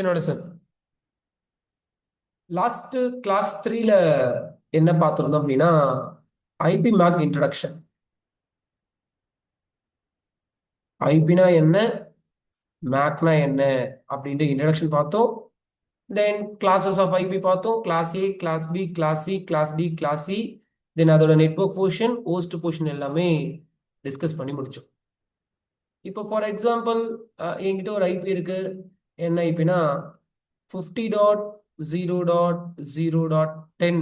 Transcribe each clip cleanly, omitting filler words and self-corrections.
என்னோட sir last class 3ல என்ன பார்த்துருந்தோம் அப்படின்னா ஐபி மேக் இன்ட்ரடக்ஷன். ஐபினா என்ன, மேக்னா என்ன அப்படின்ற இன்ட்ரடக்ஷன் பார்த்தோம். தென் கிளாஸஸ் ஆஃப் ஐபி பார்த்தோம். Class A, class B, class C, class D, class C. Then அதோட நெட்வொர்க் போர்ஷன், ஹோஸ்ட் போர்ஷன் எல்லாமே டிஸ்கஸ் பண்ணி முடிச்சோம். இப்போ ஃபார் எக்ஸாம்பிள் என்கிட்ட ஒரு ஐபி இருக்கு. என்ன ஐபினா 50.0.0.10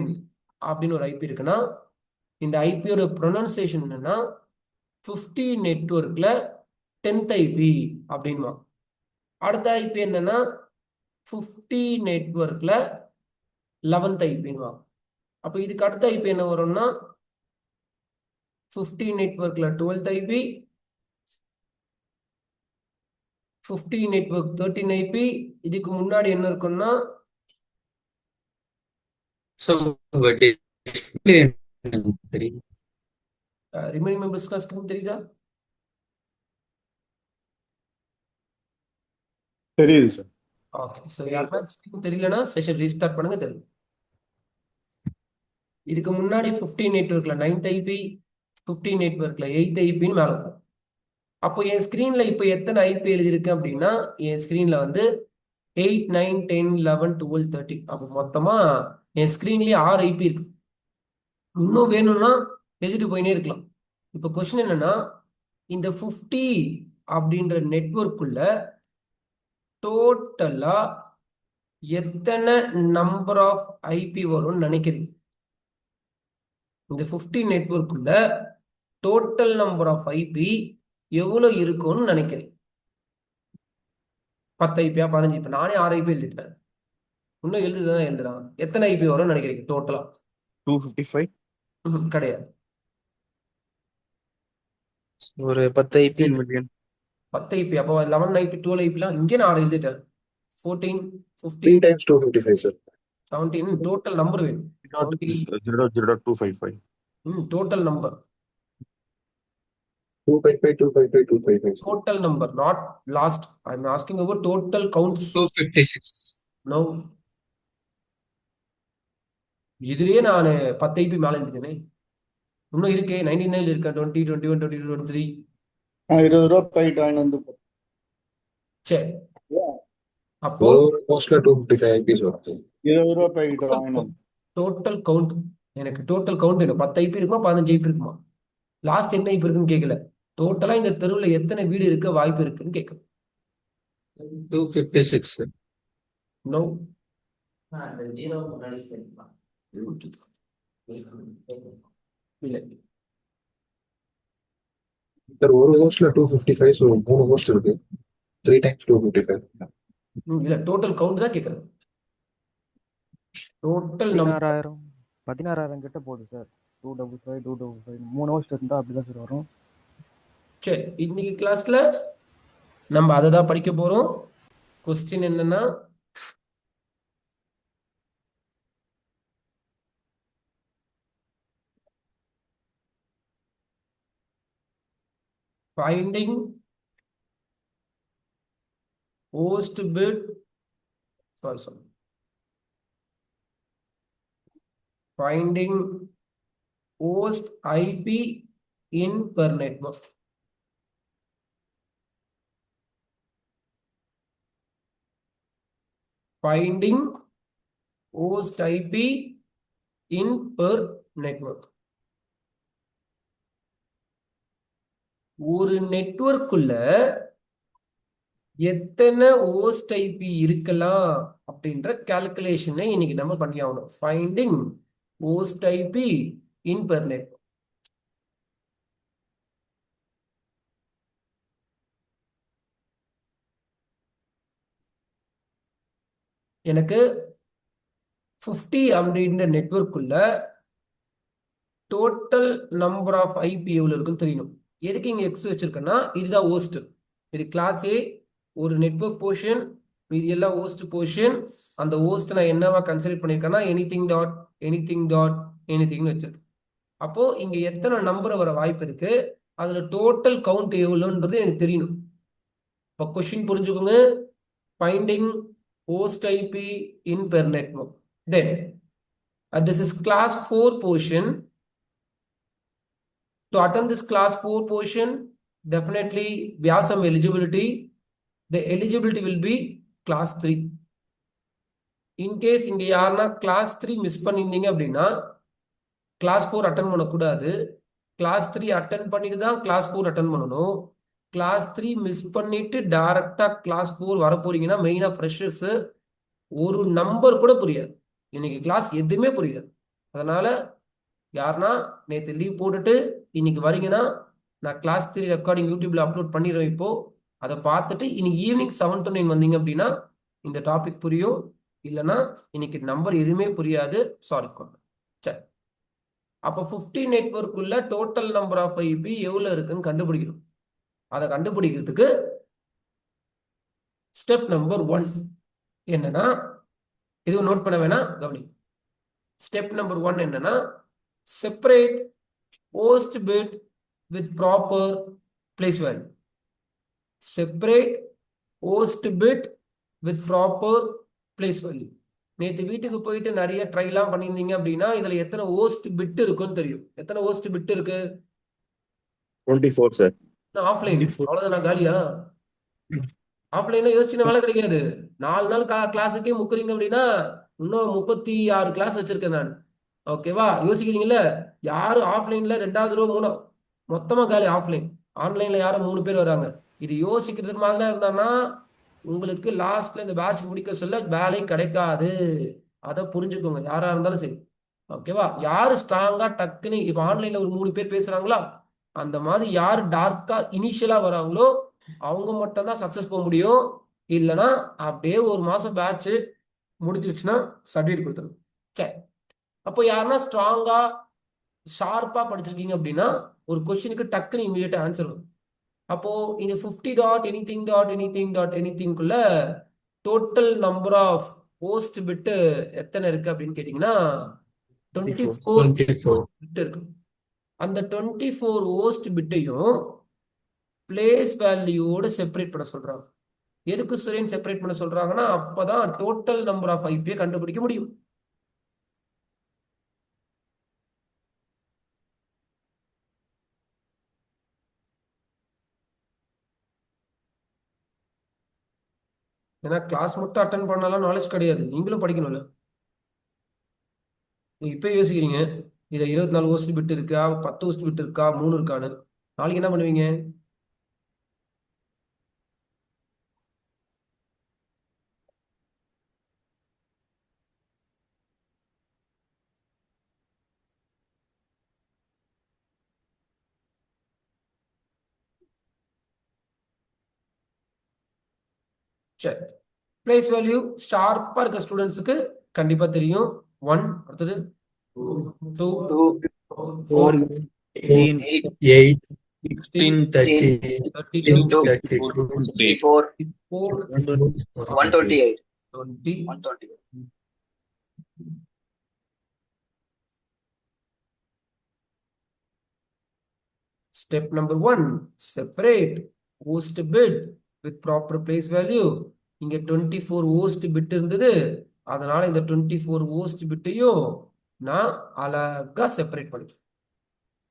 அப்படின்னு ஒரு ஐபி இருக்குன்னா இந்த ஐபியோட ப்ரொனன்சியேஷன் என்னன்னா 50 நெட்வொர்க்ல 10th ஐபி அப்படின்மா. அடுத்த ஐபி என்னன்னா 50 நெட்வொர்க்ல 11th ஐபின்வா. அப்போ இதுக்கு அடுத்த ஐபி என்ன வரும்னா 50 நெட்வொர்க்ல 12th ஐபி, 50 நெட்வொர்க் 13 ஐபி. இதுக்கு முன்னாடி என்ன இருக்கும்னா So, உங்க display எனக்கு தெரியும். ரிமைனிங் மெம்பர்ஸ்க்கு ஸ்கிரீன் தெரியுதா? தெரியுது சார். ஓகே, ஸோ யாருன்னா ஸ்கிரீன் தெரியலனா செஷன் ரீஸ்டார்ட் பண்ணுங்க. தெரியும். இதுக்கு முன்னாடி 50 நெட்வொர்க்ல 9th ஐபி, 50 நெட்வொர்க்ல 8th ஐபின்னு மேலே இருக்கும். அப்போ என் ஸ்க்ரீன்ல இப்போ எத்தனை ஐபி எழுதியிருக்கு அப்படின்னா என் ஸ்க்ரீன்ல வந்து 8, 9, 10, 11, 12, 13. அப்போ மொத்தமா என் ஸ்க்ரீன்லயே 6 ஐபி இருக்கு. இன்னும் வேணும்னா எழுதிட்டு போயினே இருக்கலாம். இப்போ கொஸ்டின் என்னன்னா இந்த 50 அப்படின்ற நெட்வொர்க்குள்ள டோட்டலா எத்தனை நம்பர் ஆஃப் ஐபி வரும்னு நினைக்கிறீங்க? இந்த 50 நெட்வொர்க்குள்ள டோட்டல் நம்பர் ஆஃப் ஐபி எவ்வளோ இருக்கும்னு நினைக்கிறேன்? 10 ஐபியா 15? இப்போ நானே 6 ஐபி எழுதிட்டேன். இன்னும் எழுதுதான் எழுதலாம். எத்தனை ஐபி வரும்னு நினைக்கிறீங்க டோட்டலா? 255 கிடையாது. ஒரு 10 IP மில்லியன் 10 ஐபி. அப்போ 11 ஐபி 12 ஐபிலாம் இங்கே நான் 6 எழுதிட்டேன். 14, 3 15, times 255, sir. 17 டோட்டல் நம்பர் வேணும். 17 0.00255. Total number. 255, 255, 255, sir. Total number, not last. I am asking about total counts. 256. No, இதுலயே நான் 10 ஐபி மேலே எழுதிட்டேனே. இன்னும் இருக்கே 99 இருக்கேன். 20, 21, 22, 23. 20 ரூபா போயிட்டு வாங்கிட்டு வந்து சரி, அப்போ ஒரு hostல 255 IPs வரும். 20 ரூபா போயிட்டு வாங்கிட்டு வந்து டோட்டல் கவுண்ட். எனக்கு டோட்டல் கவுண்ட் வேணும். 10 ஐபி இருக்குமா 15 ஐபி இருக்குமா? லாஸ்ட் என்ன ஐபி இருக்குன்னு கேட்கல. டோட்டலா இந்த தெருவில் எத்தனை வீடு இருக்க வாய்ப்பு இருக்குன்னு கேட்கணும். 256. நோ, இல்லை. Sir, ஒரு hostல 255, so 3 host இருக்கு. 3 times 255. இல்லை, டோட்டல் கவுண்ட் தான் கேட்கறேன். டோட்டல் நம்பர் 16,000 கிட்ட போகுது சார். 255, 255 3 ஹோஸ்ட் இருந்தா அப்படிதான் சார் வரும். சரி, இன்னைக்கு கிளாஸ்ல நம்ம அதை தான் படிக்க போறோம். கொஸ்டின் என்னன்னா finding host bit, sorry, finding host IP in per network. Finding host IP in per network. ஒரு நெட்வொர்க்குள்ள எத்தனை ஹோஸ்ட் ஐபி இருக்கலாம் அப்படின்ற கால்குலேஷனை இன்னைக்கு நம்ம பண்ணி ஆகணும். ஃபைண்டிங் ஹோஸ்ட் ஐபி இன் பெர் நெட்வொர்க். எனக்கு 50 அப்படின்ற நெட்வொர்க்குள்ள டோட்டல் நம்பர் ஆஃப் ஐபி எவ்வளோ இருக்குன்னு தெரியணும். எதுக்கு இங்கே எக்ஸ் வச்சிருக்கேன்னா இதுதான் ஹோஸ்ட். இது கிளாஸ் ஏ, ஒரு நெட்வொர்க் போர்ஷன், இது எல்லாம் ஹோஸ்ட் போர்ஷன். அந்த ஹோஸ்ட் நான் என்னவா கன்சிடர் பண்ணியிருக்கேன்னா எனிதிங் டாட் எனிதிங் டாட் எனிதிங்னு வச்சிருக்கேன். அப்போ இங்க எத்தனை நம்பர் வர வாய்ப்பு இருக்கு, அதுல டோட்டல் கவுண்ட் எவ்வளோன்றது எனக்கு தெரியணும். இப்போ கொஸ்டின் புரிஞ்சுக்கோங்க. Finding host IP in per network. Then, this is class 4 portion. To attend this class 4 portion, definitely we have some eligibility. The eligibility will be class 3. In case இங்க யாருன்னா class 3 miss பண்ணியிருந்தீங்க அப்படின்னா class 4 attend பண்ணக்கூடாது. class 3 attend பண்ணிட்டு தான் class 4 attend பண்ணணும். class 3 miss பண்ணிட்டு டைரக்டா class 4 வர போறீங்கன்னா மெயினா ஃப்ரெஷர்ஸ் ஒரு நம்பர் கூட புரியாது. இன்னைக்கு கிளாஸ் எதுவுமே புரியாது. அதனால யாருன்னா நேற்று லீவ் போட்டுட்டு இன்னைக்கு வரீங்கன்னா நான் கிளாஸ் 3 ரெக்கார்டிங் யூடியூப்ல அப்லோட் பண்ணிடுவேன். இப்போ அதை பார்த்துட்டு இன்னைக்கு ஈவினிங் 7 to 9 வந்தீங்க அப்படின்னா இந்த டாபிக் புரியும். இல்லைன்னா இன்னைக்கு நம்பர் எதுவுமே புரியாது. சாரி. சரி, அப்போ 15 நெட்வொர்க்குள்ள டோட்டல் நம்பர் ஆஃப் ஐபி எவ்வளோ இருக்குன்னு கண்டுபிடிக்கணும். அதை கண்டுபிடிக்கிறதுக்கு ஸ்டெப் நம்பர் 1 என்னன்னா, இதுவும் நோட் பண்ண வேணாம், கவனி. ஸ்டெப் நம்பர் 1 என்னன்னா, separate post bit with proper place value. Separate post bit with proper place value. நேற்று வீட்டுக்கு போயிட்டு நிறைய ட்ரைலாம் பண்ணியிருந்தீங்க அப்படின்னா இதுல எத்தனை ஓஸ்ட் பிட் இருக்குன்னு தெரியும். எத்தனை ஓஸ்ட் பிட் இருக்கு? 24 sir. ஆஃப்லைன் அவ்வளவுதான். நான் காலியா ஆஃப்லைன்ல யோசிச்சுன்னா வேலை கிடைக்காது. 4 நாள் கிளாஸுக்கே முக்குறீங்க அப்படின்னா இன்னும் 36 கிளாஸ் வச்சிருக்கேன் நான். ஓகேவா? யோசிக்கிறீங்கல்ல, யாரு ஆஃப்லைன்ல 2வது ரோ 3 மொத்தமா காலி. ஆஃப்லைன் ஆன்லைன்ல யாரும் 3 பேர் வராங்க. இது யோசிக்கிறதுக்கு மாதிரிலாம் இருந்தான்னா உங்களுக்கு லாஸ்ட்ல இந்த பேட்ச் முடிக்க சொல்ல வேலை கிடைக்காது. அதை புரிஞ்சுக்கோங்க யாரா இருந்தாலும் சரி. ஓகேவா? யாரு ஸ்ட்ராங்கா டக்குன்னு இப்ப ஆன்லைன்ல ஒரு 3 பேர் பேசுறாங்களா, அந்த மாதிரி யாரு டார்க்கா இனிஷியலா வராங்களோ அவங்க மட்டும் தான் சக்சஸ் போக முடியும். இல்லைன்னா அப்படியே ஒரு மாசம் பேட்ச் முடிஞ்சிருச்சுன்னா சர்டிஃபிகேட் கொடுத்துரும். சரி, அப்போ யாருன்னா ஸ்ட்ராங்கா ஷார்ப்பா படிச்சிருக்கீங்க அப்படின்னா ஒரு கொஸ்டினுக்கு டக்குன்னு இமீடியட்டா ஆன்சர் வரும். அப்போ இந்த 50 dot anything dot anything dot எனிதிங்குள்ள total number of post bit எத்தனை இருக்கு அப்படின்னு கேட்டீங்கன்னா 24 பிட் இருக்கு. அந்த 24 ஓஸ்ட் பிட்டையும் பிளேஸ் வேல்யூவோட செப்பரேட் பண்ண சொல்றாங்க. எதுக்கு சுரேன் செப்பரேட் பண்ண சொல்றாங்கன்னா அப்பதான் டோட்டல் நம்பர் ஆஃப் ஐபியை கண்டுபிடிக்க முடியும். ஏன்னா கிளாஸ் மட்டும் அட்டன் பண்ணாலும் நாலேஜ் கிடையாது, நீங்களும் படிக்கணும்ல. நீங்க இப்ப யோசிக்கிறீங்க இதை 24 ஓஸ்ட் பிட் இருக்கா, 10 ஓஸ்ட் பிட் இருக்கா, 3 இருக்கான்னு. நாளைக்கு என்ன பண்ணுவீங்க? சரி, பிளேஸ் வேல்யூ ஷார்ப்பா இருக்க ஸ்டூடெண்ட்ஸுக்கு கண்டிப்பா தெரியும். 1, அடுத்தது 2, 4, 8, 16, 30, 32, 64, 128. 20. Step number 1, separate host bit with proper place value. இங்க 24 host bit இருந்தது, அதனால இந்த 24 host பிட்டையும் நான் அழகா செப்பரேட் பண்ணிட்டேன்.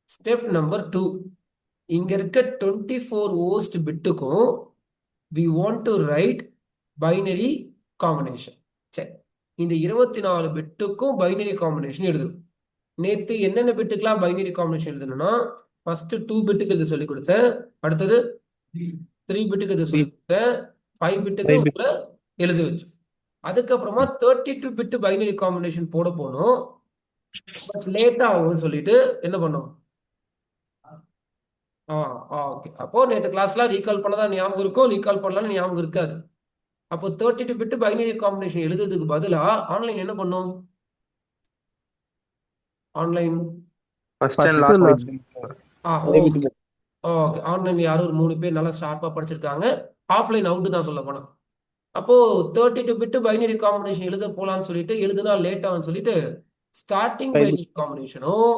ஸ்டெப் நம்பர் 2, இங்க இருக்க 24 host பிட்டுக்கும் we want to write binary combination. சரி, இந்த 24 பிட்டுக்கும் பைனரி காம்பினேஷன் எழுதணும். நேத்து என்னென்ன பிட்டுக்கெல்லாம் பைனரி காம்பினேஷன் எழுதணும்னா ஃபர்ஸ்ட் 2 பிட்டுக்கு இது சொல்லி கொடுத்தேன், அடுத்தது 3 பிட்டுக்கு இது சொல்லி கொடுத்தேன், 5 பிட்டுக்கு உங்களை எழுத வச்சு, அதுக்கப்புறமா 32 பிட்டு பைனரி காம்பினேஷன் போட போனோம். பட் லேட்டா ஆகும்னு சொல்லிட்டு என்ன பண்ணோம்? ஓகே, அப்போ நேற்று கிளாஸ்ல ரீகால் பண்ணதான் ஞாபகம் இருக்கும், ரீகால் பண்ணலாம் ஞாபகம் இருக்காது. அப்போ 32 பிட்டு பைனரி காம்பினேஷன் எழுதுறதுக்கு பதிலா ஆன்லைன் என்ன பண்ணும்? ஆன்லைன் ஓகே, ஆன்லைன் யாரும் ஒரு 3 பேர் நல்லா ஷார்ப்பா படிச்சிருக்காங்க. ஆஃப்லைன் அவுட் தான் சொல்ல போனா. அப்போ 32 பிட்டு பைனரி காம்பினேஷன் எழுத போலான்னு சொல்லிட்டு எழுதுனா லேட் ஆகும்னு சொல்லிட்டு ஸ்டார்டிங் பைனரி காம்பினேஷனும்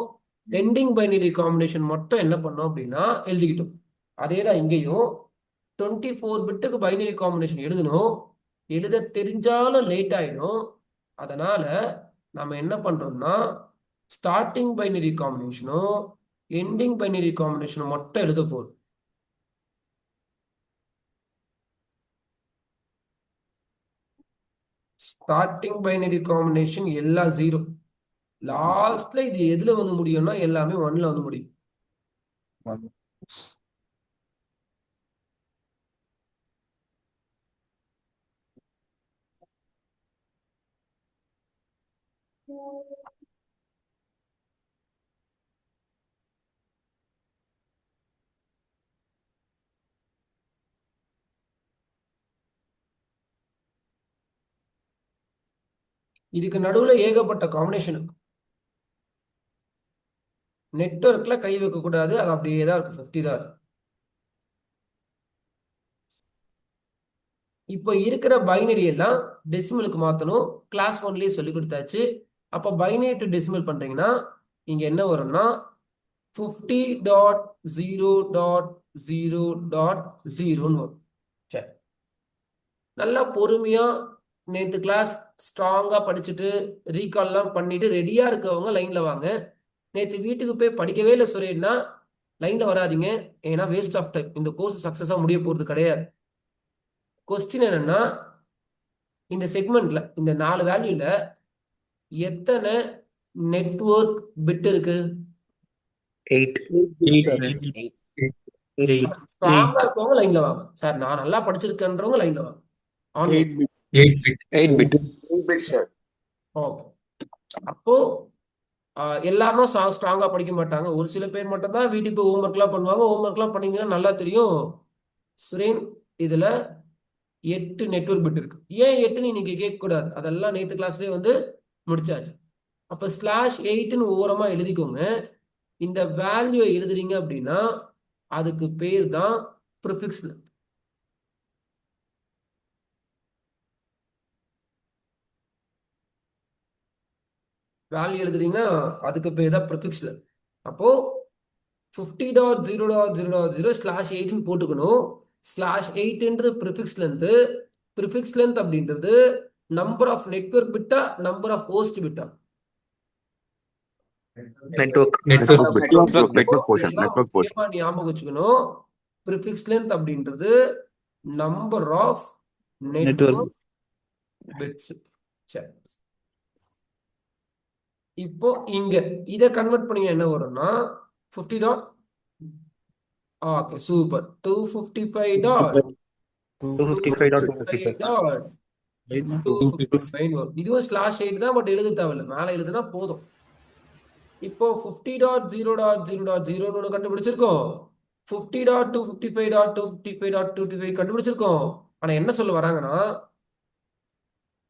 எண்டிங் பைனரி காம்பினேஷன் மட்டும் என்ன பண்ணோம் அப்படின்னா எழுதிக்கிட்டோம். அதே தான் இங்கேயும் 24 பிட்டுக்கு பைனரி காம்பினேஷன் எழுதணும், எழுத தெரிஞ்சாலும் லேட் ஆயிடும். அதனால நம்ம என்ன பண்றோம்னா ஸ்டார்டிங் பைனரி காம்பினேஷனும் எண்டிங் பைனரி காம்பினேஷனும் மட்டும் எழுத போறோம். ஸ்டார்டிங் பைனரி காம்பினேஷன் எல்லாம் 0. லாஸ்ட்ல இது எதுல வந்து முடியும்னா எல்லாமே 1ல வந்து முடியும். இதுக்கு நடுவுல ஏகப்பட்ட காம்பினேஷன் இருக்கு. நெட்வொர்க்ல கை வைக்க கூடாது, அது அப்படியே தான் இருக்கு. 50 தான் இருக்கு. இப்போ இருக்கிற பைனரி எல்லாம் டெசிமலுக்கு மாத்தணும். கிளாஸ் 1லயே சொல்லி கொடுத்தாச்சு. அப்போ பைனரி டு டெசிமல் பண்றீங்கன்னா இங்க என்ன வரும்னா 50.0.0.0ன்னு வரும். சரி, நல்லா பொறுமையா நேற்று கிளாஸ் ஸ்ட்ராங்கா படிச்சுட்டு ரீகால்லாம் பண்ணிட்டு ரெடியா இருக்கவங்க லைன்ல வாங்க. நேற்று வீட்டுக்கு போய் படிக்கவே இல்லை சுரேன்னா லைன்ல வராதிங்க. ஏன்னா வேஸ்ட் ஆஃப் டைம். இந்த கோர்ஸ் சக்சஸா முடிய போறது கிடையாது. கொஸ்டின் என்னன்னா இந்த செக்மெண்ட்ல இந்த 4 வேல்யூல எத்தனை நெட்வொர்க் பிட் இருக்கு? 8. ஸ்ட்ராங்கா இருக்கவங்க லைன்ல வாங்க. சார் நான் நல்லா படிச்சிருக்கேன்றவங்க லைன்ல வாங்க. Online 8 bit. ஓகே. அப்போ எல்லாரும் ஸ்ட்ராங்கா படிக்க மாட்டாங்க. ஒரு சில பேர் மட்டும் தான் வீட்டுக்கு போய் ஹோம்ஒர்க்லாம் பண்ணுவாங்க. ஹோம்ஒர்க்லாம் பண்ணீங்கன்னா நல்லா தெரியும். சுரேன் இதுல 8 நெட்வொர்க் பிட் இருக்கு. ஏன் 8ன்னு நீங்க கேட்க கூடாது. அதெல்லாம் நேற்று கிளாஸ்லயே வந்து முடிச்சாச்சு. அப்ப /8ன்னு ஓரமா எழுதிக்கோங்க. இந்த வேல்யூ எழுதுறீங்க அப்படின்னா அதுக்கு பேர் தான் ப்ரிஃபிக்ஸ் லென்த். வேல்யூ எழுதுறீங்கன்னா அதுக்கு பேர் தான் ப்ரிஃபிக்ஸ் லென்த். அப்போ 50.0.0.0/8ன்னு போட்டுக்கணும். /8ன்றது ப்ரிஃபிக்ஸ் லென்த். ப்ரிஃபிக்ஸ் லென்த் அப்படின்றது நம்பர் ஆஃப் நெட்வொர்க் பிட்டா நம்பர் ஆஃப் ஹோஸ்ட் பிட்டா? Network portion. முக்கியமா ஞாபகம் வச்சுக்கணும். ப்ரிஃபிக்ஸ் லென்த் அப்படின்றது நம்பர் ஆஃப் நெட்வொர்க் பிட்ஸ். சரி, இப்போ இங்க இதை கன்வெர்ட் பண்ணி என்ன வரும்னா 50 dot. Okay, super. 255 dot 255 dot 255 வரும். இதுவும் /8 தான், பட் எழுத தேவையில்லை. மேல எழுதுனா போதும். இப்போ 50.0.0.0ன்னு ஒன்று கண்டுபிடிச்சிருக்கோம். 50.255.255.255 கண்டுபிடிச்சிருக்கோம். ஆனா என்ன சொல்ல வராங்கன்னா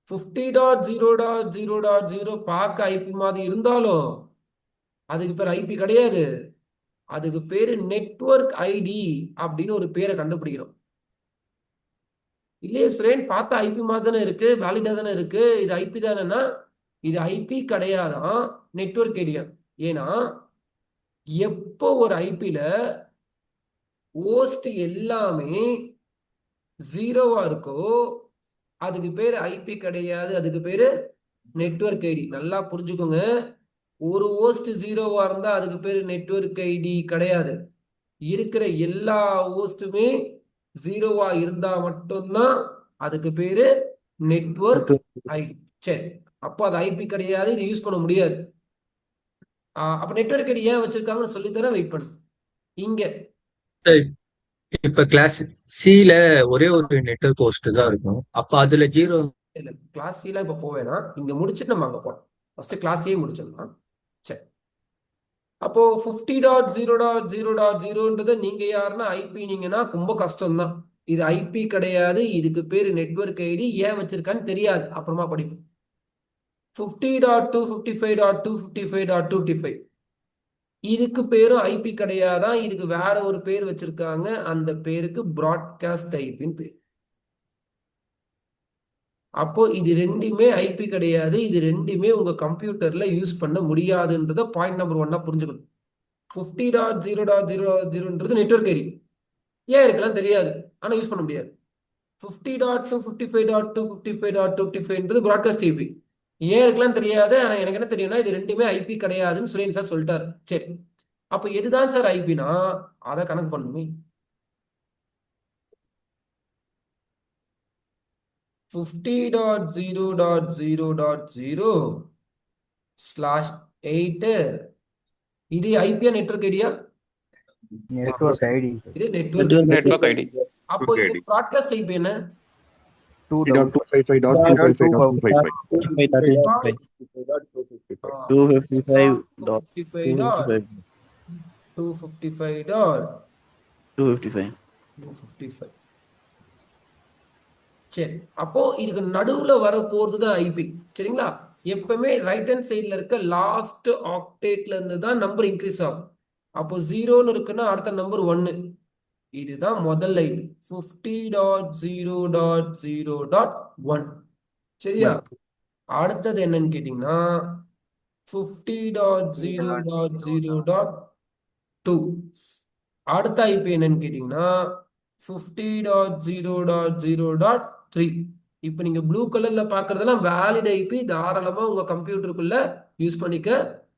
50.0.0.0 பார்க்க ஐபி மாதிரி இருந்தாலும் அதுக்கு பேர் ஐபி கிடையாது. அதுக்கு பேரு நெட்வொர்க் ஐடி அப்படின்னு ஒரு பேரை கண்டுபிடிக்கிறோம். இல்லையே சுரேன், பார்த்தா ஐபி மாதிரி தானே இருக்கு, வேலிடா தானே இருக்கு, இது ஐபி தானேன்னா இது ஐபி கிடையாதான், நெட்வொர்க் ஐடியா. ஏன்னா எப்போ ஒரு ஐபில ஹோஸ்ட் எல்லாமே 0வா இருக்கோ அதுக்கு பேரு ஐபி கிடையாது, அதுக்கு பேரு நெட்வொர்க் ஐடி. நல்லா புரிஞ்சுக்கோங்க. ஒரு ஹோஸ்ட் 0வா இருந்தா அதுக்கு பேரு நெட்வொர்க் ஐடி கிடையாது. இருக்கிற எல்லா ஹோஸ்டுமே 0வா இருந்தா மட்டும்தான் அதுக்கு பேரு நெட்வொர்க் ஐடி. சரி, அப்போ அது ஐபி கிடையாது, இது யூஸ் பண்ண முடியாது. அப்ப நெட்வொர்க் ஐடி ஏன் வச்சிருக்காங்கன்னு சொல்லித்தர, வெயிட் பண்ணு. இங்க இப்ப கிளாஸ் சில ஒரே ஒரு நெட்வொர்க் ஹோஸ்ட் தான் இருக்கும். அப்ப அதுல 0 இல்ல, கிளாஸ் சிலாம் இப்ப போவேனா, இங்க முடிச்சுட்டு நம்ம அங்க போறோம். ஃபர்ஸ்ட் கிளாஸ் ஏ முடிச்சிடலாம். சரி, அப்போ 50.0.0.0ன்றத நீங்க யாருன்னா ஐபி நீங்கன்னா ரொம்ப கஷ்டம் தான். இது ஐபி கிடையாது, இதுக்கு பேரு நெட்வொர்க் ஐடி. ஏன் வச்சிருக்கான்னு தெரியாது, அப்புறமா படிப்போம். 50.255.255.255 இதுக்கு பேரும் ஐபி கிடையாதான், இதுக்கு வேற ஒரு பேர் வச்சிருக்காங்க. அந்த பேருக்கு ப்ராட்காஸ்ட் ஐபின்னு பேர். அப்போ இது ரெண்டுமே ஐபி கிடையாது, இது ரெண்டுமே உங்க கம்ப்யூட்டர்ல யூஸ் பண்ண முடியாதுன்றத பாயிண்ட் நம்பர் 1 புரிஞ்சுக்கணும். 50.0.0.0ன்றது நெட்வொர்க் ஐடி. ஏன் இருக்கலாம் தெரியாது, ஆனா யூஸ் பண்ண முடியாது. 50.255.255.255 ப்ராட்காஸ்ட் ஐபி. ஏன் இருக்கலாம் தெரியாது. ஆனா எனக்கு என்ன தெரியும்னா இது ரெண்டுமே ஐபி கிடையாதுன்னு சுரேன் சார் சொல்லிட்டாரு. சரி, அப்ப எதுதான் சார் ஐபினா அதை கணக்கு பண்ணுமே. 50.0.0.0/8 இது ஐபியா நெட்வொர்க் ஐடியா, நெட்வொர்க் ஐடி சார். இது நெட்வொர்க். Network ID. அப்போ இது ப்ராட்காஸ்ட் ஐபி என்ன? 2.255.255.255. 255.255. சரி, அப்போ இதுக்கு நடுவுல வர போறதுதான் ஐபி. சரிங்களா? எப்பவுமே ரைட் ஹேண்ட் சைட்ல இருக்க லாஸ்ட் ஆக்டேட்ல இருந்து தான் நம்பர் இன்க்ரீஸ் ஆகும். அப்போ 0ன்னு இருக்குன்னா அடுத்த நம்பர் 1. இதுதான் முதல் ஐபி 50.0.0.1. சரியா? அடுத்தது என்னன்னு கேட்டீங்கன்னா 50.0.0.2. அடுத்த ஐபி என்னன்னு கேட்டீங்கன்னா 50.0.0.3. இப்போ நீங்க ப்ளூ கலர்ல பாக்குறதெல்லாம் வேலிட் ஐபி, தாராளமா உங்க கம்ப்யூட்டருக்குள்ள யூஸ் பண்ணிக்க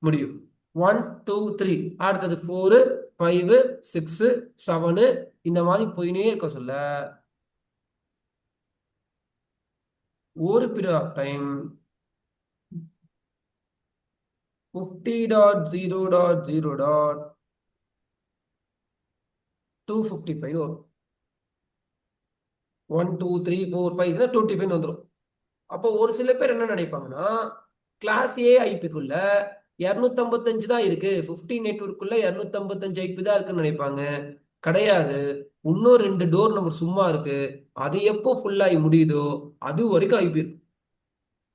முடியும். 1 2 3, அடுத்தது 4 5 6 7 இந்த மாதிரி போயினே இருக்க சொல்ல ஒரு பீரியட் ஆஃப் டைம் 50.0.0.255 வரும். 1 2 3 4 5 25 வந்துடும். அப்போ ஒரு சில பேர் என்ன நினைப்பாங்கன்னா கிளாஸ் ஏ ஐபிக்குள்ள 255 தான் இருக்கு, 15 நெட்வொர்க்குள்ள 255 ஐபி தான் இருக்குன்னு நினைப்பாங்க. கிடையாது, இன்னும் 2 டோர் நம்பர் சும்மா இருக்கு. அது எப்போ ஃபுல்லாகி முடியுதோ அது வரைக்கும் ஐபி இருக்கு.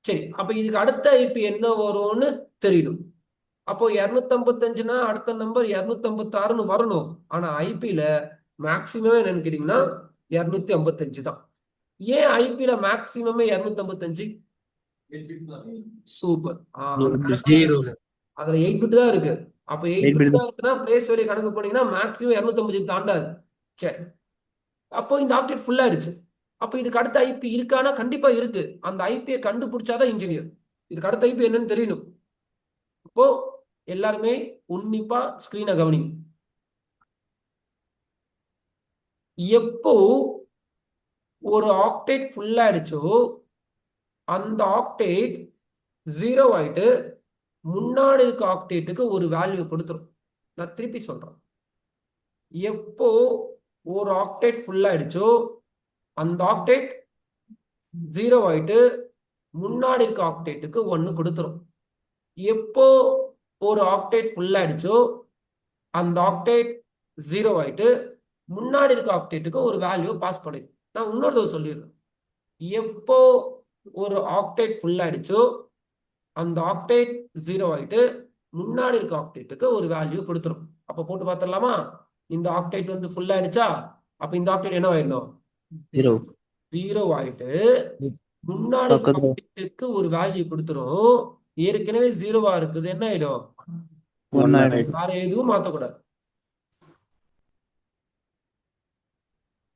சரி, அப்ப இதுக்கு அடுத்த ஐபி என்ன வரும்னு தெரியணும். அப்போ 255னா அடுத்த நம்பர் 256ன்னு வரணும். ஆனா ஐபில மேக்சிமம் என்னன்னு கேட்டீங்கன்னா 255 தான். ஏன் ஐபில மேக்சிமமே 255? சூப்பர். அதுல 8 பிட் தான் இருக்கு. அப்ப 8 பிட் தான் இருக்குன்னா பிளேஸ் வேல்யூ கணக்கு பண்ணீங்கன்னா மேக்ஸிமம் 255 தாண்டாது. சரி, அப்போ இந்த ஆப்டேட் ஃபுல் ஆயிடுச்சு. அப்போ இதுக்கு அடுத்த ஐபி இருக்கானா? கண்டிப்பா இருக்கு. அந்த ஐபியை கண்டுபிடிச்சாதான் இன்ஜினியர். இதுக்கு அடுத்த ஐபி என்னன்னு தெரியணும். அப்போ எல்லாருமே உன்னிப்பா ஸ்கிரீனை கவனிங்க. எப்போ ஒரு ஆக்டேட் ஃபுல் ஆயிடுச்சோ அந்த ஆக்டேட் 0 ஆயிட்டு முன்னாடி இருக்க ஆக்டேட்டுக்கு ஒரு வேல்யூ கொடுத்துரும். நான் திருப்பி சொல்றேன். எப்போ ஒரு ஆக்டேட் ஃபுல் ஆயிடுச்சோ அந்த ஆக்டேட் 0 ஆயிட்டு முன்னாடி இருக்க ஆக்டேட்டுக்கு 1 கொடுத்துரும். எப்போ ஒரு ஆக்டேட் ஃபுல் ஆயிடுச்சோ அந்த ஆக்டேட் 0 ஆயிட்டு முன்னாடி இருக்க ஆக்டேட்டுக்கு ஒரு வேல்யூ பாஸ் பண்ணிடும். நான் இன்னொரு தடவை சொல்லிடுறேன். எப்போ ஒரு ஆக்டேட் ஃபுல் ஆயிடுச்சோ அந்த ஆக்டேட் 0 ஆயிட்டு முன்னாடி இருக்க ஆக்டேட்டுக்கு ஒரு வேல்யூ கொடுத்துரும். அப்ப போட்டு பார்த்துடலாமா? இந்த ஆக்டேட் வந்து ஃபுல் ஆயிடுச்சா? அப்ப இந்த ஆக்டேட் என்ன ஆயிடணும்? 0 ஆயிட்டு முன்னாடி இருக்க ஆக்டேட்டுக்கு ஒரு வேல்யூ கொடுத்துரும். ஏற்கனவே 0வா இருக்குது என்ன ஆயிடும்? வேற எதுவும் மாத்தக்கூடாது.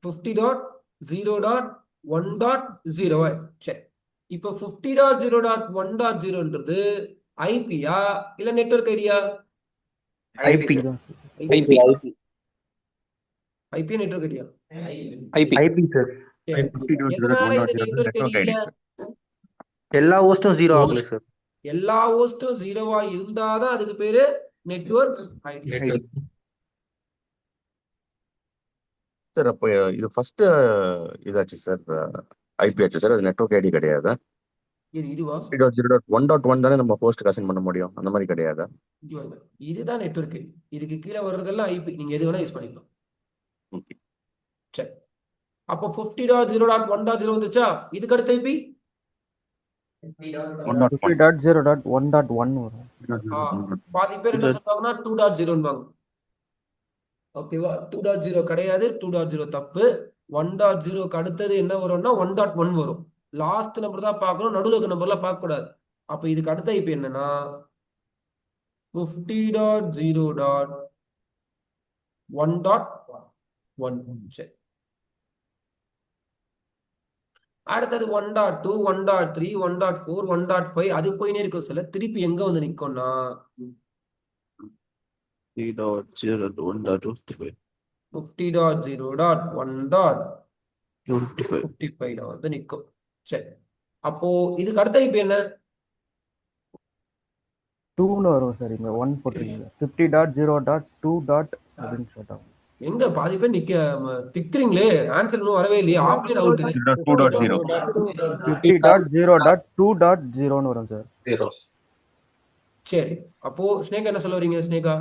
50.0.1.0. சரி, இப்போ 50.0.1.0ன்றது ஐபியா இல்ல network idea? IP. IP. IP network idea? IP sir. எதனால இது நெட்வொர்க் ஐடி இல்ல? எல்லா ஹோஸ்டும் 0 ஆகல சார். எல்லா ஹோஸ்டும் 0வா இருந்தாதான் அதுக்கு பேரு நெட்வொர்க் ஐடி. சார் அப்போ இது ஃபர்ஸ்ட் இதாச்சு சார், ஐபி ஆச்சு சார். அது நெட்வொர்க் ஐடி கிடையாதா? இதுவா? 0.0.1.1 தானே நம்ம ஃபர்ஸ்ட் கசன் பண்ண முடியும், அந்த மாதிரி கிடையாதா? இதுதான் நெட்வொர்க் ஐடி. இதுக்கு கீழே வர்றதெல்லாம் ஐபி. நீங்க எது வேணா யூஸ் பண்ணிக்கலாம். சரி, அப்போ 50.0.1.0 வந்துச்சா? இதுக்கு அடுத்த ஐபி 50.0.1.1 வரும். பாதி பேர் என்ன சொல்றாங்கன்னா 2.0 ஓகேவா? 2.0 கிடையாது, 2.0 தப்பு. 1.0க்கு அடுத்தது என்ன வரும்னா 1.1 வரும். லாஸ்ட் நம்பர் தான் பார்க்கணும், நடுவில் இருக்க நம்பர்லாம் பார்க்க கூடாது. அப்ப இதுக்கு அடுத்த ஐபி என்னன்னா 50.0.1.1. சரி, அடுத்தது 1.2 1.3 1.4 1.5 அது போயினே இருக்கும் சொல்ல திருப்பி எங்க வந்து நிக்கும்னா 3.0.1.55 50.0.1.55 வந்து நிக்கும். சரி, அப்போ இதுக்கு அடுத்த IP என்ன? 2ன்னு வரும் சார். இங்க 1 போட்டிருக்கீங்க. 50.0.2. அப்படின்னு சொல்லிட்டாங்க. எங்க பாதி பேர் திக்குறீங்களே, ஆன்சர் இன்னும் வரவே இல்லையே, ஆஃப்லைன் அவுட். 2.0. 50.0.2.0ன்னு வரும் சார். சரி, அப்போ ஸ்னேகா என்ன சொல்ல வரீங்க ஸ்னேகா?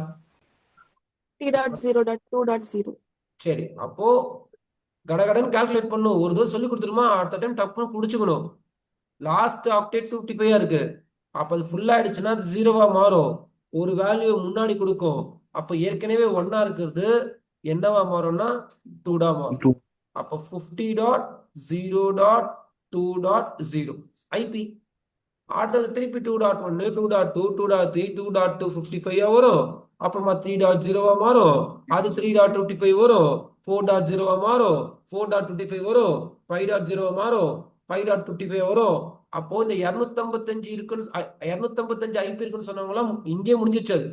50.0.2.0. சரி, அப்போ கடகடன்னு கால்குலேட் பண்ணும். ஒரு தடவை சொல்லி கொடுத்துருமா, அடுத்த டைம் டப்புன்னு புடிச்சுக்கணும். லாஸ்ட் ஆக்டேட் 255 இருக்கு. அப்ப அது ஃபுல் ஆயிடுச்சுன்னா அது 0வா மாறும். ஒரு வேல்யூ முன்னாடி கொடுக்கும். அப்ப ஏற்கனவே 1ஆ இருக்கிறது என்னவா மாறும்னா 2டா மாறும். அப்ப 50.0.2.0 ஐபி. அடுத்தது திருப்பி 2.1 2.2 2.3 2.255 வரும். அப்புறமா 3.0வா மாறும். அது 3.55 வரும். 4.0வா மாறும். 4.25 வரும். 5.0வா மாறும். 5.55 வரும். அப்போ இந்த 255 இருக்குன்னு 255 ஐபி இருக்குன்னு சொன்னவங்களாம் இங்கே முடிஞ்சிச்சு. அது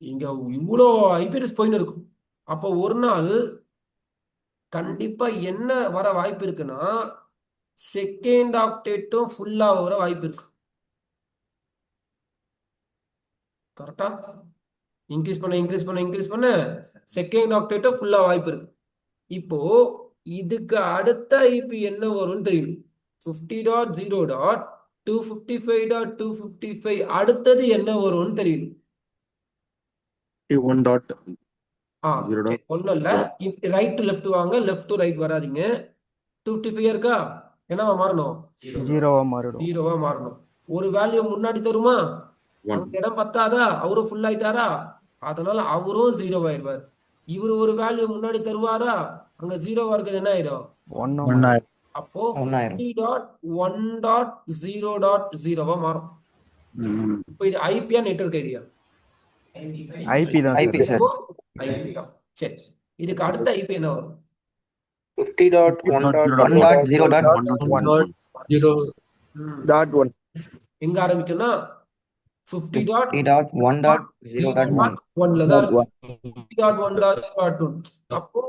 இங்க இவ்வளோ ஐபிஎஸ் போயின்னு இருக்கும். அப்போ ஒரு நாள் கண்டிப்பா என்ன வர வாய்ப்பு இருக்குன்னா செகண்ட் ஆக்டேட்டும் ஃபுல்லா வர வாய்ப்பு இருக்கு. கரெக்டா? இன்க்ரீஸ் பண்ண செகண்ட் ஆக்டேட்டும் ஃபுல்லா வாய்ப்பு இருக்கு. இப்போ இதுக்கு அடுத்த ஐபி என்ன வரும்னு தெரியும். 50.0.255.255 அடுத்தது என்ன வரும்னு தெரியும். 1.0. ஒன்றும் இல்லை, ரைட் டு லெஃப்ட் வாங்க, லெஃப்ட் டு ரைட் வராதிங்க. 255 இருக்கா, என்னவா மாறணும்? 0வா மாறிடும். 0வா மாறணும். ஒரு வேல்யூ முன்னாடி தருமா, அங்க இடம் பத்தாதா, அவரும் ஃபுல் ஆயிட்டாரா, அதனால அவரும் 0 ஆயிடுவார். இவரு ஒரு வேல்யூ முன்னாடி தருவாரா, அங்க 0வா இருக்கிறது என்ன ஆயிடும்? 1 அப்போ 50.1.0.0வா மாறும். இப்போ இது ஐபியா நெட்வொர்க் ஐடியா? ஐபி தான் ஐபி சார். சார். ஐபி தான். சரி, இதுக்கு அடுத்த ஐபி என்ன வரும்? 50.1.1.1. எங்க ஆரம்பிக்கும்னா 50.1.0.1. தான் இருக்கும். 50.1.0.2. அப்போ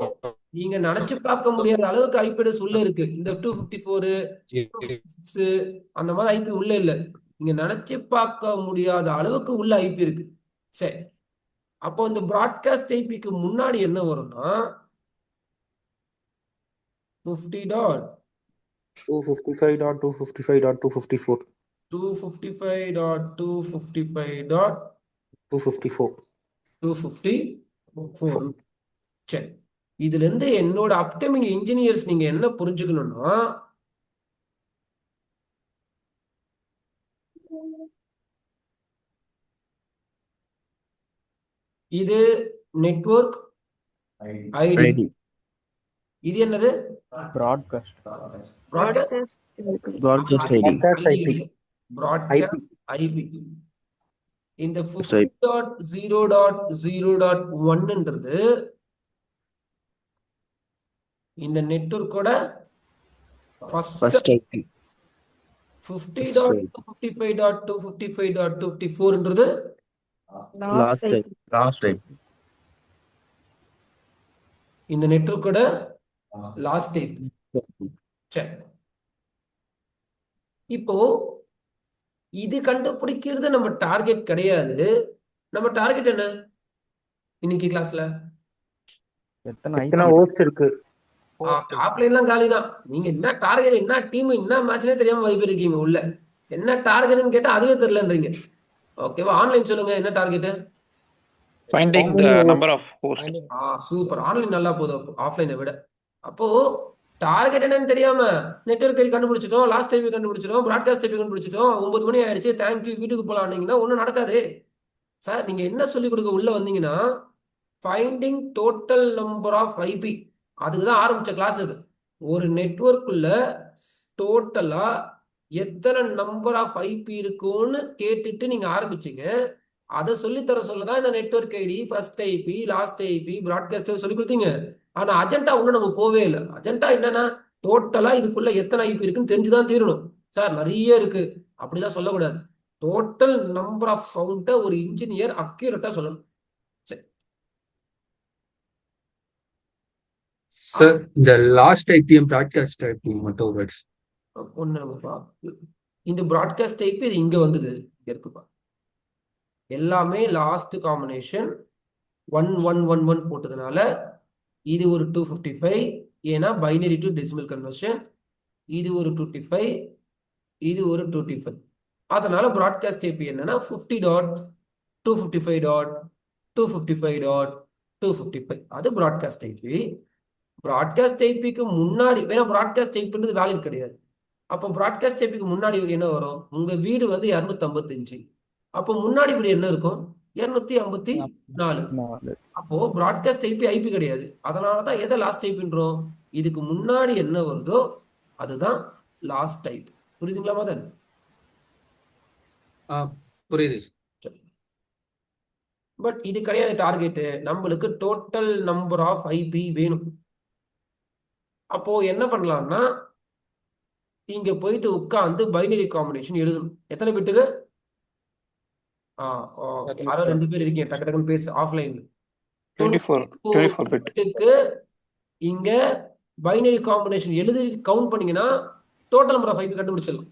நீங்க நினைச்சு பார்க்க முடியாத அளவுக்கு ஐபிஎஸ் உள்ள இருக்கு. இந்த 254 256 அந்த மாதிரி ஐபி உள்ள இல்ல. நீங்க நினைச்சு பார்க்க முடியாத அளவுக்கு உள்ள ஐபி இருக்கு. சரி, அப்போ இந்த பிராட்காஸ்ட் ஐபிக்கு முன்னாடி என்ன வரும்னா 255.255.254. 255.255.254. சரி, இதுல இருந்து என்னோட அப்கமிங் இன்ஜினியர்ஸ் நீங்க என்ன புரிஞ்சுக்கணும்னா இது நெட்வொர்க் ஐடி. இது என்னது? Broadcast IP. இந்த 50.0.0.1ன்றது இந்த நெட்வொர்க்கோட ஃபர்ஸ்ட் ஐபி. 50.255.255.254ன்றது லாஸ்ட் டைம் இந்த நெட்வொர்க்கோட லாஸ்ட் ஐபி. சரி, இப்போ இது கண்டுபிடிக்கிறது நம்ம டார்கெட் கிடையாது. நம்ம டார்கெட் என்ன இன்னைக்கு கிளாஸ்ல? எத்தனை ஹோஸ்ட் இருக்கு? ஆப்லைன்லாம் காலி தான். நீங்க என்ன டார்கெட், என்ன டீம், என்ன மேட்ச்னே தெரியாம வைப்பு இருக்கீங்க உள்ள. என்ன டார்கெட்னு கேட்டா அதுவே தெரியலன்றீங்க. ஓகேவா? ஆன்லைன் சொல்லுங்க, என்ன target? Finding the number of hosts. Super. Online நல்லா போதும் ஆஃப்லைனை விட. அப்போ டார்கெட் என்னன்னு தெரியாம நெட்வொர்க் ஐடி கண்டுபிடிச்சிட்டோம், லாஸ்ட் ஐபி கண்டுபிடிச்சிட்டோம், பிராட்காஸ்ட் ஐபி கண்டுபிடிச்சிட்டோம், 9 மணி ஆயிடுச்சு, தேங்க்யூ, வீட்டுக்கு போலான்னீங்கன்னா ஒன்றும் நடக்காது. சார் நீங்க என்ன சொல்லி கொடுக்க உள்ள வந்தீங்கன்னா finding total number of IP, அதுக்கு தான் ஆரம்பிச்ச கிளாஸ் இது. ஒரு நெட்வொர்க்குள்ள டோட்டலா எத்தனை நம்பர் ஆஃப் ஐபி இருக்குன்னு கேட்டுட்டு நீங்க ஆரம்பிச்சீங்க. அதை சொல்லித்தர சொல்லதான் இந்த network ID, first IP, last IP, broadcast சொல்லி கொடுத்தீங்க. ஆனா அஜெண்டா ஒன்றும் நம்ம போவே இல்லை. அஜெண்டா என்னன்னா டோட்டலா இதுக்குள்ள எத்தனை ஐபி இருக்குன்னு தெரிஞ்சுதான் தீரணும். சார் நிறைய இருக்கு அப்படிலாம் சொல்லக்கூடாது. டோட்டல் நம்பர் ஆஃப் கவுண்ட்டை ஒரு இன்ஜினியர் அக்யூரேட்டா சொல்லணும். சரி. சார் இந்த லாஸ்ட் ஐபிஎம் ப்ராட்காஸ்ட் ஐபிஎம் மட்டும் ஒரு words. ஒண்ணு இந்த ப்ராட்காஸ்ட் டைப் இது இங்க வந்தது, இங்க இருக்குப்பா. எல்லாமே லாஸ்ட் காம்பினேஷன் 1111 போட்டதுனால இது ஒரு 255, ஏன்னா பைனரி டு டெசிமல் கன்வர்ஷன். இது ஒரு 255, இது ஒரு 255. அதனால ப்ராட்காஸ்ட் ஐபி என்னன்னா 50.255.255.255. அது ப்ராட்காஸ்ட் ஐபி. ப்ராட்காஸ்ட் ஐபிக்கு முன்னாடி வேணா ப்ராட்காஸ்ட் ஐபின்றது வேலிட் கிடையாது. அப்போ ப்ராட்காஸ்ட் ஐபிக்கு முன்னாடி என்ன வரும்? உங்க வீடு வந்து 255. அப்போ முன்னாடி வீடு என்ன இருக்கும்? 254. அப்போ ப்ராட்காஸ்ட் ஐபி ஐபி கிடையாது. அதனாலதான் எதை லாஸ்ட் ஐபின்றோம்? இதுக்கு முன்னாடி என்ன வருதோ அதுதான் லாஸ்ட் டைப். புரியுதுங்களா மதன்? புரியுது சார். பட் இது கிடையாது டார்கெட். நம்மளுக்கு டோட்டல் நம்பர் ஆஃப் ஐபி வேணும். அப்போ என்ன பண்ணலாம்னா இங்க போயிட்டு உட்காந்து பைனரி காம்பினேஷன் எழுதணும். எத்தனை பிட்டுக்கு? யாரோ 2 பேர் இருக்கீங்க, டக்கு டக்குன்னு பேசு ஆஃப்லைன்ல. 24 bit. பிட்டுக்கு இங்க பைனரி காம்பினேஷன் எழுதி கவுண்ட் பண்ணீங்கன்னா டோட்டல் நம்பர் ஆஃப் ஐபி கண்டுபிடிச்சிடலாம்.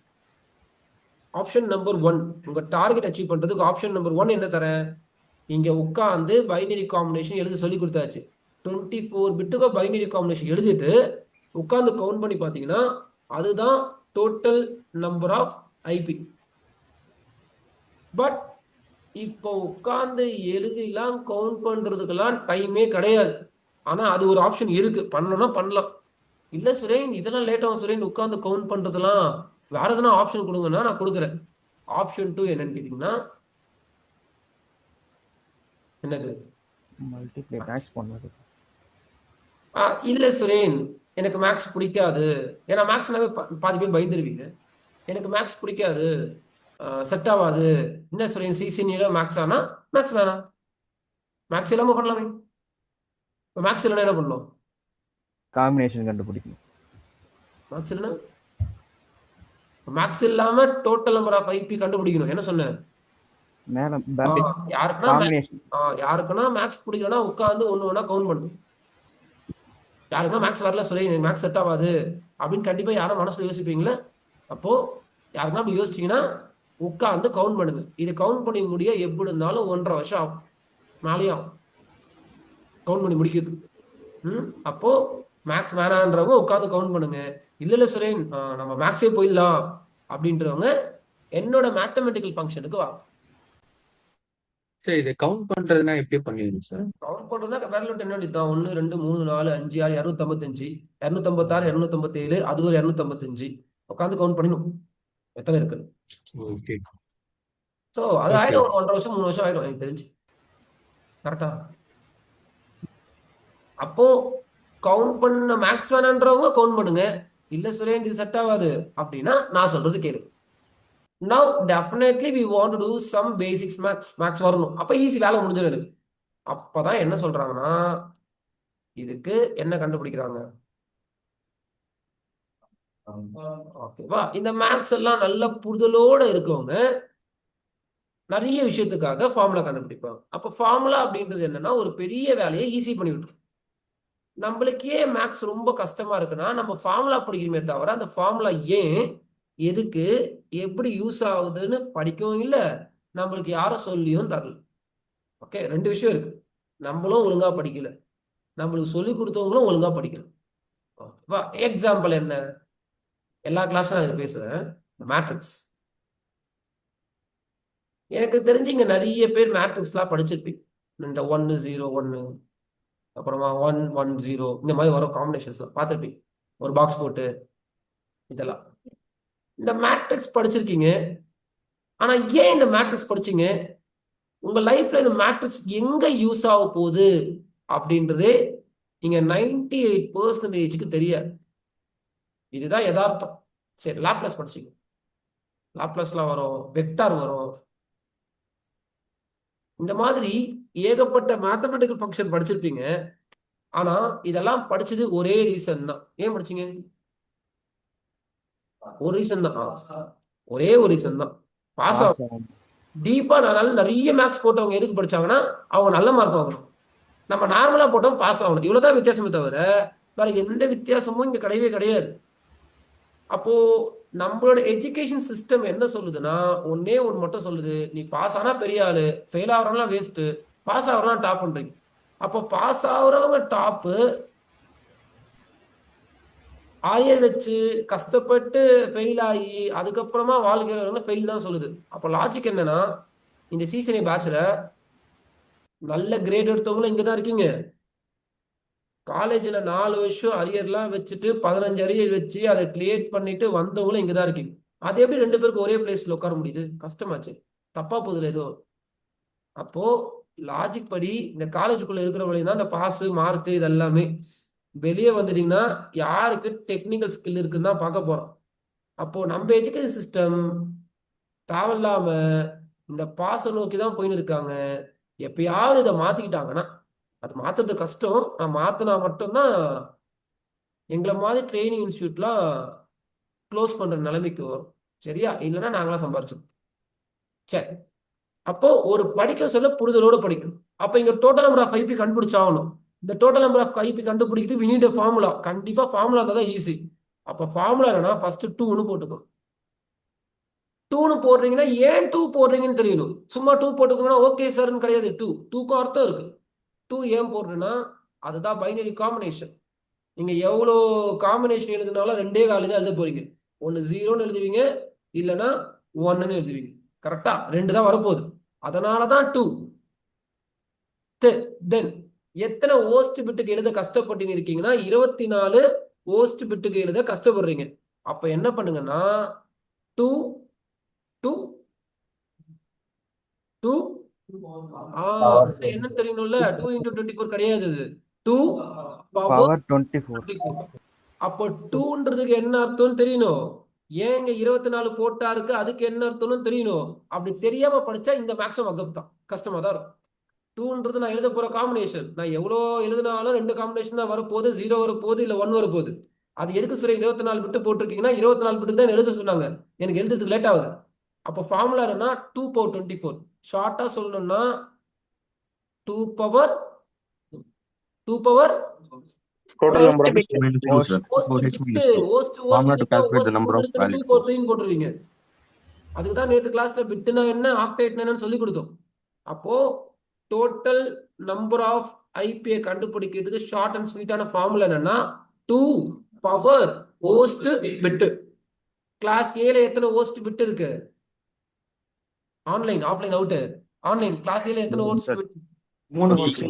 ஆப்ஷன் நம்பர் 1, உங்க டார்கெட் அச்சீவ் பண்றதுக்கு ஆப்ஷன் நம்பர் 1 என்ன தரேன்? இங்க உட்காந்து பைனரி காம்பினேஷன் எழுத சொல்லி கொடுத்தாச்சு. 24 பிட்டுக்கு பைனரி காம்பினேஷன் எழுதிட்டு உட்காந்து கவுண்ட் பண்ணி பார்த்தீங்கன்னா அதுதான் total number of IP. But இப்போ உட்காந்து எழுதிலாம் கவுண்ட் பண்றதுக்கெல்லாம் டைமே கிடையாது. ஆனா அது ஒரு ஆப்ஷன் இருக்கு, பண்ணணும்னா பண்ணலாம். இல்ல சுரேன் இதெல்லாம் லேட் ஆகும் சுரேன் உட்காந்து கவுண்ட் பண்றதெல்லாம், வேற எதனா ஆப்ஷன் கொடுங்கன்னா நான் கொடுக்குறேன். ஆப்ஷன் 2 என்னன்னு கேட்டீங்கன்னா என்னது? மல்டிப்ளை மேக்ஸ் பண்ணுறது. இல்ல சுரேன் எனக்கு மேக்ஸ் பிடிக்காது. ஏன்னா மேக்ஸ்னாவே பாதி பேர் பயந்துருவீங்க. எனக்கு மேக்ஸ் பிடிக்காது, செட் ஆகாது. என்ன சுரேன் சிசினியில மேக்ஸ் ஆனா மேக்ஸ் வேணாம், மேக்ஸ் இல்லாம பண்ணலாமே. மேக்ஸ் இல்லைன்னா என்ன பண்ணணும்? காம்பினேஷன் கண்டுபிடிக்கணும். மேக்ஸ் இல்லைன்னா மேக்ஸ் இல்லாம டோட்டல் நம்பர் ஆஃப் ஐபி கண்டுபிடிக்கணும். என்ன சொன்னேன்? மேல யாருக்குன்னா மேக்ஸ் பிடிக்கலன்னா உட்காந்து ஒண்ணு ஒண்ணா கவுண்ட் பண்ணுது. யாருக்குன்னா மேக்ஸ் வரல சொல்லி எனக்கு மேக்ஸ் செட் ஆகாது அப்படின்னு கண்டிப்பா யாரும் மனசுல யோசிப்பீங்களா? அப்போ யாருக்குன்னா அப்படி யோசிச்சீங்கன்னா உட்காந்து கவுண்ட் பண்ணுங்க. இது கவுண்ட் பண்ணி முடிய எப்படி இருந்தாலும் 1.5 வருஷம் ஆகும், நாளே ஆகும் கவுண்ட் பண்ணி முடிக்கிறது. அப்போ மேக்ஸ் வேணான்றவங்க உட்காந்து கவுண்ட் பண்ணுங்க. இல்ல சுரேன் நம்ம மேக்ஸே போயிடலாம் அப்படின்றவங்க என்னோட மேத்தமெட்டிக்கல் ஃபங்க்ஷனுக்கு வா. சரி, இதை கவுண்ட் பண்றதுன்னா எப்படி பண்ணுவீங்க சார்? கவுண்ட் பண்றதுனா விரல் விட்டு என்ன தான் 1 2 3 4 5 6 255 256 257 அது ஒரு 255 உட்காந்து கவுண்ட் பண்ணிடும் எத்தனை இருக்கு. ஓகே. ஸோ அது ஆயிடும் 1.5 வருஷம் 3 வருஷம் ஆயிடும் எனக்கு தெரிஞ்சு. கரெக்டா? அப்போ கவுண்ட் பண்ண மேக்ஸ் வேணான்றவங்க கவுண்ட் பண்ணுங்க. இல்ல சுரேன் இது செட் ஆகாது அப்படின்னா நான் சொல்றது கேளு. Now definitely we want to do some basics max வரணும். அப்ப ஈஸி வேலை முடிஞ்சிடும் எனக்கு. அப்பதான் என்ன சொல்றாங்கன்னா இதுக்கு என்ன கண்டுபிடிக்கிறாங்க? ஓகேவா? இந்த மேக்ஸ் எல்லாம் நல்ல புரிதலோட இருக்கவங்க நிறைய விஷயத்துக்காக ஃபார்முலா கண்டுபிடிப்பாங்க. அப்ப ஃபார்முலா அப்படின்றது என்னன்னா ஒரு பெரிய வேலையை ஈஸி பண்ணி விட்டுரும். நம்மளுக்கு ஏன் மேக்ஸ் ரொம்ப கஷ்டமா இருக்குன்னா நம்ம ஃபார்முலா படிக்கிறோமே தவிர அந்த ஃபார்முலா ஏன் எதுக்கு எப்படி யூஸ் ஆகுதுன்னு படிக்கவும் இல்லை, நம்மளுக்கு யாரும் சொல்லியும் தரல. ஓகே, 2 விஷயம் இருக்கு. நம்மளும் ஒழுங்கா படிக்கல, நம்மளுக்கு சொல்லி கொடுத்தவங்களும் ஒழுங்கா படிக்கல. எக்ஸாம்பிள் என்ன? எல்லா கிளாஸும் நான் பேசுறேன். மேட்ரிக்ஸ் எனக்கு தெரிஞ்சு இங்க நிறைய பேர் மேட்ரிக்ஸ்லாம் படிச்சிருப்பீங்க. இந்த 1 0 1 அப்புறமா 1 1 0 இந்த மாதிரி வரும் காம்பினேஷன்ஸ்லாம் பார்த்துருப்பீங்க. ஒரு பாக்ஸ் போட்டு இதெல்லாம் இந்த மேட்ரிக்ஸ் படிச்சிருக்கீங்க. ஆனா ஏன் இந்த மேட்ரிக்ஸ் படிச்சீங்க? உங்க லைஃப்ல இந்த மேட்ரிக்ஸ் எங்க யூஸ் ஆக போகுது அப்படின்றதே நீங்க 98% தெரியாது. இதுதான் யதார்த்தம். சரி, லாப்லாஸ் படிச்சீங்க, லாப்லாஸ்லாம் வரும், வெக்டார் வரும், இந்த மாதிரி ஏகப்பட்ட மேத்தமெட்டிக்கல் ஃபங்க்ஷன் படிச்சிருப்பீங்க. ஆனா இதெல்லாம் படிச்சது ஒரே ரீசன் தான். ஏன் படிச்சீங்க? ஒரு ரீசன் தான். ஒரே ஒரு ரீசன் தான். பாஸ் பாஸ் ஆகும். ஆகும். டீப்பா நிறைய மேக்ஸ் போட்டவங்க எதுக்கு படிச்சாங்கன்னா அவங்க நல்ல மார்க் வாங்கணும். நம்ம நார்மலா போட்டோம் பாஸ் ஆகணும். இவ்வளவுதான் வித்தியாசமே தவிர வேற எந்த வித்தியாசமும் இங்க கிடையவே கிடையாது. அப்போ நம்மளோட எஜுகேஷன் சிஸ்டம் என்ன சொல்லுதுன்னா ஒன்னே ஒன்று மட்டும் சொல்லுது, நீ பாஸ் ஆனா பெரிய ஆளு, ஃபெயில் ஆகிறவங்களாம் வேஸ்ட், பாஸ் ஆகிறவங்களாம் டாப் பண்றீங்க. அப்போ பாஸ் ஆகுறவங்க டாப்பு, ஆரியர் வச்சு கஷ்டப்பட்டு ஃபெயில் ஆகி அதுக்கப்புறமா வாழ்கிறவங்க ஃபெயில் தான் சொல்லுது. அப்போ லாஜிக் என்னன்னா, இந்த சீசனை பேட்ச்ல நல்ல கிரேட் எடுத்தவங்களும் இங்க தான் இருக்கீங்க. காலேஜ்ல 4 வருஷம் அரியர்லாம் வச்சுட்டு 15 அரியர் வச்சு அதை கிளியர் பண்ணிட்டு வந்தவங்களும் இங்க தான் இருக்கீங்க. அது எப்படி 2 பேருக்கு ஒரே பிளேஸ்ல உட்கார முடியுது? கஷ்டமாச்சு. தப்பா போகுதுல ஏதோ. அப்போ லாஜிக் படி இந்த காலேஜுக்குள்ள இருக்கிறவங்களையும் தான் இந்த பாஸ் மார்க் இதெல்லாமே. வெளியே வந்துட்டீங்கன்னா யாருக்கு டெக்னிக்கல் ஸ்கில் இருக்குன்னு தான் பார்க்க போறோம். அப்போ நம்ம எஜுகேஷன் சிஸ்டம் தேவையில்லாம இந்த பாஸை நோக்கி தான் போயின்னு இருக்காங்க. எப்பயாவது இதை மாத்திக்கிட்டாங்கன்னா, அது மாத்துறது கஷ்டம். நான் மாத்தினா மட்டும்தான் எங்களை மாதிரி ட்ரைனிங் இன்ஸ்டியூட்லாம் க்ளோஸ் பண்ற நிலைமைக்கு வரும். சரியா? இல்லைன்னா நாங்களாம் சம்பாரிச்சோம். சரி, அப்போ ஒரு படிக்க சொல்ல புரிதலோட படிக்கணும். அப்போ இங்க டோட்டல் நம்பர் ஆஃப் ஐபி கண்டுபிடிச்சாகணும். இந்த டோட்டல் நம்பர் ஆஃப் ஐபி கண்டுபிடிக்கிறது we need a ஃபார்முலா. கண்டிப்பா ஃபார்முலா தான் ஈஸி. அப்போ ஃபார்முலா என்னன்னா ஃபர்ஸ்ட் 2ன்னு போட்டுக்கணும். 2ன்னு போடுறீங்கன்னா ஏன் 2 போடுறீங்கன்னு தெரியணும். சும்மா 2 போட்டுக்கோங்கன்னா ஓகே சார்ன்னு கிடையாது. 2க்கும் அர்த்தம் இருக்கு. 2 ஏன் போடுறேன்னா அதுதான் பைனரி காம்பினேஷன். நீங்க எவ்வளோ காம்பினேஷன் எழுதினாலும் 2 வேல்யூ தான் எழுத போறீங்க. ஒன்று 0ன்னு எழுதுவீங்க, இல்லைன்னா 1ன்னு எழுதுவீங்க. கரெக்டா? 2 தான் வரப்போகுது. அதனாலதான் 2. தென் எத்தனை ஓஸ்ட் பிட்டுக்கு எழுத கஷ்டப்பட்டு இருக்கீங்கன்னா 24 ஓஸ்ட் பிட்டுக்கு எழுத கஷ்டப்படுறீங்க. அப்ப என்ன பண்ணுங்கன்னா 2 2 2 என்ன தெரியணும்ல, 2 × 24 கிடையாது. 2 பவர் 24. அப்போ 2ன்றதுக்கு என்ன அர்த்தம்னு தெரியணும். ஏங்க 24 போட்டா இருக்கு அதுக்கு என்ன அர்த்தம்னு தெரியணும். அப்படி தெரியாம படிச்சா இந்த மேக்ஸிமம் அகப் தான் கஷ்டமா தான் இருக்கும். 2ன்றது நான் எழுத போற காம்பினேஷன். நான் எவ்வளோ எழுதினாலும் 2 காம்பினேஷன் தான் வரப்போகுது. 0 வரப்போகுது, இல்லை 1 வரப்போகுது. அது எதுக்கு சரி 24 பிட்டு போட்டிருக்கீங்கன்னா 24 பிட்டு தான் எழுத சொன்னாங்க. எனக்கு எழுதுறதுக்கு லேட் ஆகுது. அப்போ ஃபார்முலா என்னன்னா 2 power 24. ஷார்ட்டா சொல்லணும்னா 2 power Total number of போட்டுருவீங்க. அதுக்கு தான் நேற்று கிளாஸ்ல பிட்டுனா என்ன, ஆக்டேட்னா என்னன்னு சொல்லி கொடுத்தோம். அப்போ டோட்டல் நம்பர் ஆஃப் ஐபியை கண்டுபிடிக்கிறதுக்கு ஷார்ட் அண்ட் ஸ்வீட்டான ஃபார்முலா என்னன்னா 2 power host பிட்டு. கிளாஸ் ஏல எத்தனை ஹோஸ்ட் பிட் இருக்கு? Online offline out. Online class ஏல எத்தனை ஹோஸ்ட் பிட்? 3 இருக்கு